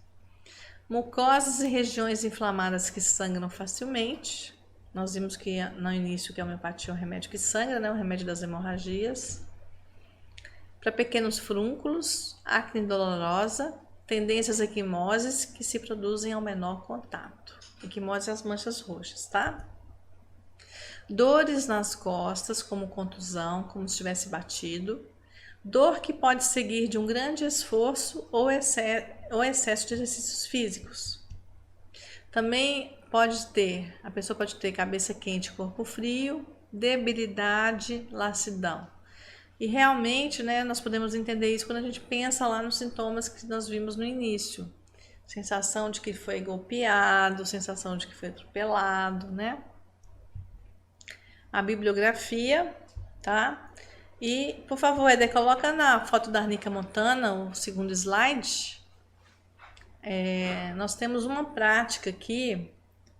Mucosas e regiões inflamadas que sangram facilmente. Nós vimos que no início que a homeopatia é um remédio que sangra, né? Um remédio das hemorragias. Para pequenos frúnculos, acne dolorosa, tendências a equimoses que se produzem ao menor contato. Equimose as manchas roxas, tá? Dores nas costas, como contusão, como se tivesse batido. Dor que pode seguir de um grande esforço ou excesso de exercícios físicos. Também a pessoa pode ter cabeça quente, corpo frio, debilidade, lassidão. E realmente, né, nós podemos entender isso quando a gente pensa lá nos sintomas que nós vimos no início. Sensação de que foi golpeado, sensação de que foi atropelado, né? A bibliografia, tá? E, por favor, Éder, coloca na foto da arnica montana, o segundo slide. Nós temos uma prática aqui,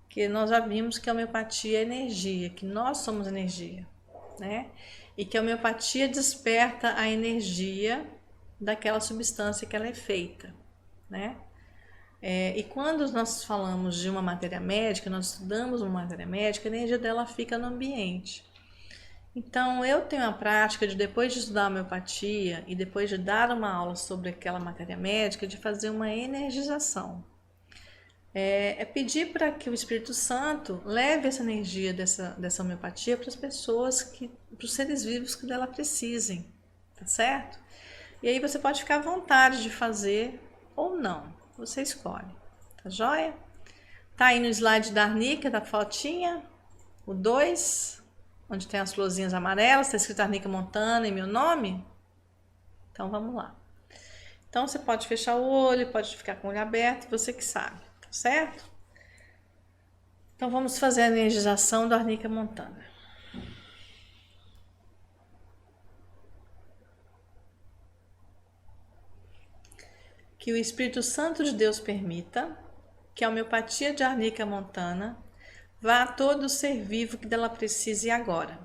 que nós já vimos que a homeopatia é energia, que nós somos energia, né? E que a homeopatia desperta a energia daquela substância que ela é feita, né? E quando nós falamos de uma matéria médica, nós estudamos uma matéria médica, a energia dela fica no ambiente. Então, eu tenho a prática de, depois de estudar a homeopatia e depois de dar uma aula sobre aquela matéria médica, de fazer uma energização. Pedir para que o Espírito Santo leve essa energia dessa homeopatia para as pessoas, para os seres vivos que dela precisem, tá certo? E aí você pode ficar à vontade de fazer ou não, você escolhe, tá joia? Tá aí no slide da Arnica, da fotinha, o 2, onde tem as florzinhas amarelas, está escrito Arnica Montana e meu nome? Então vamos lá. Então você pode fechar o olho, pode ficar com o olho aberto, você que sabe, tá certo? Então vamos fazer a energização do Arnica Montana. Que o Espírito Santo de Deus permita que a homeopatia de Arnica Montana vá a todo ser vivo que dela precise agora.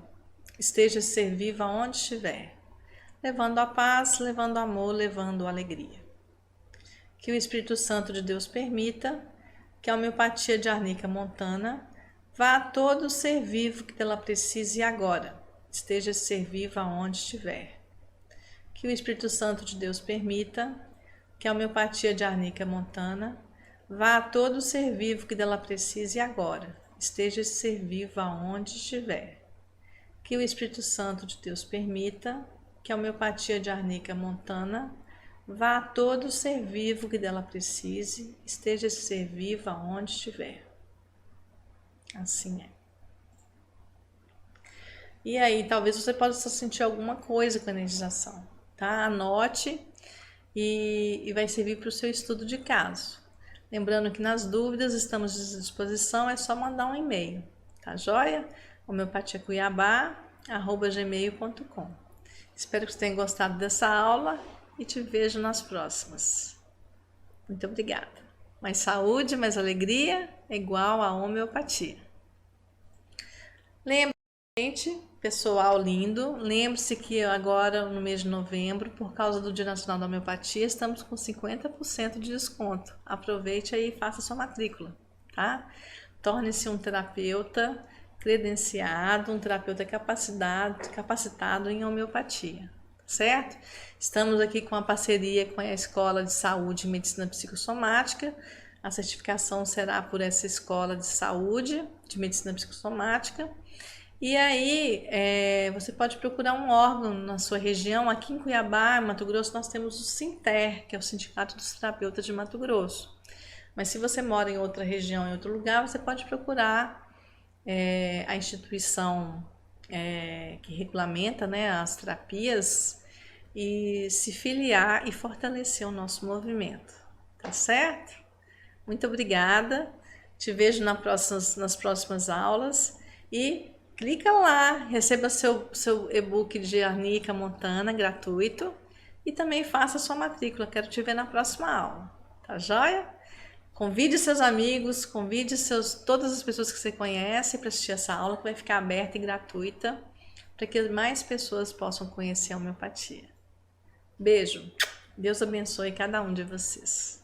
Esteja ser vivo aonde estiver, levando a paz, levando amor, levando alegria. Que o Espírito Santo de Deus permita que a homeopatia de Arnica Montana vá a todo ser vivo que dela precise agora. Esteja ser vivo aonde estiver. Que o Espírito Santo de Deus permita que a homeopatia de Arnica Montana vá a todo ser vivo que dela precise agora. Esteja ser vivo aonde estiver. Que o Espírito Santo de Deus permita que a homeopatia de Arnica Montana vá a todo ser vivo que dela precise, esteja ser vivo aonde estiver. Assim é. E aí, talvez você possa sentir alguma coisa com a energização, tá? Anote e vai servir para o seu estudo de caso. Lembrando que nas dúvidas estamos à disposição, é só mandar um e-mail, tá joia? homeopatiacuiabá@gmail.com. Espero que você tenha gostado dessa aula e te vejo nas próximas. Muito obrigada. Mais saúde, mais alegria é igual a homeopatia. Lembre, gente, pessoal lindo, lembre-se que agora no mês de novembro, por causa do Dia Nacional da Homeopatia, estamos com 50% de desconto. Aproveite aí e faça sua matrícula, tá? Torne-se um terapeuta credenciado, um terapeuta capacitado em homeopatia, certo? Estamos aqui com a parceria com a Escola de Saúde e Medicina Psicossomática. A certificação será por essa Escola de Saúde de Medicina Psicossomática. E aí, você pode procurar um órgão na sua região. Aqui em Cuiabá, Mato Grosso, nós temos o SINTER, que é o Sindicato dos Terapeutas de Mato Grosso. Mas se você mora em outra região, em outro lugar, você pode procurar a instituição que regulamenta, né, as terapias e se filiar e fortalecer o nosso movimento. Tá certo? Muito obrigada. Te vejo nas próximas aulas e clica lá, receba seu e-book de Arnica Montana gratuito e também faça sua matrícula. Quero te ver na próxima aula. Tá joia? Convide seus amigos, convide todas as pessoas que você conhece para assistir essa aula, que vai ficar aberta e gratuita para que mais pessoas possam conhecer a homeopatia. Beijo. Deus abençoe cada um de vocês.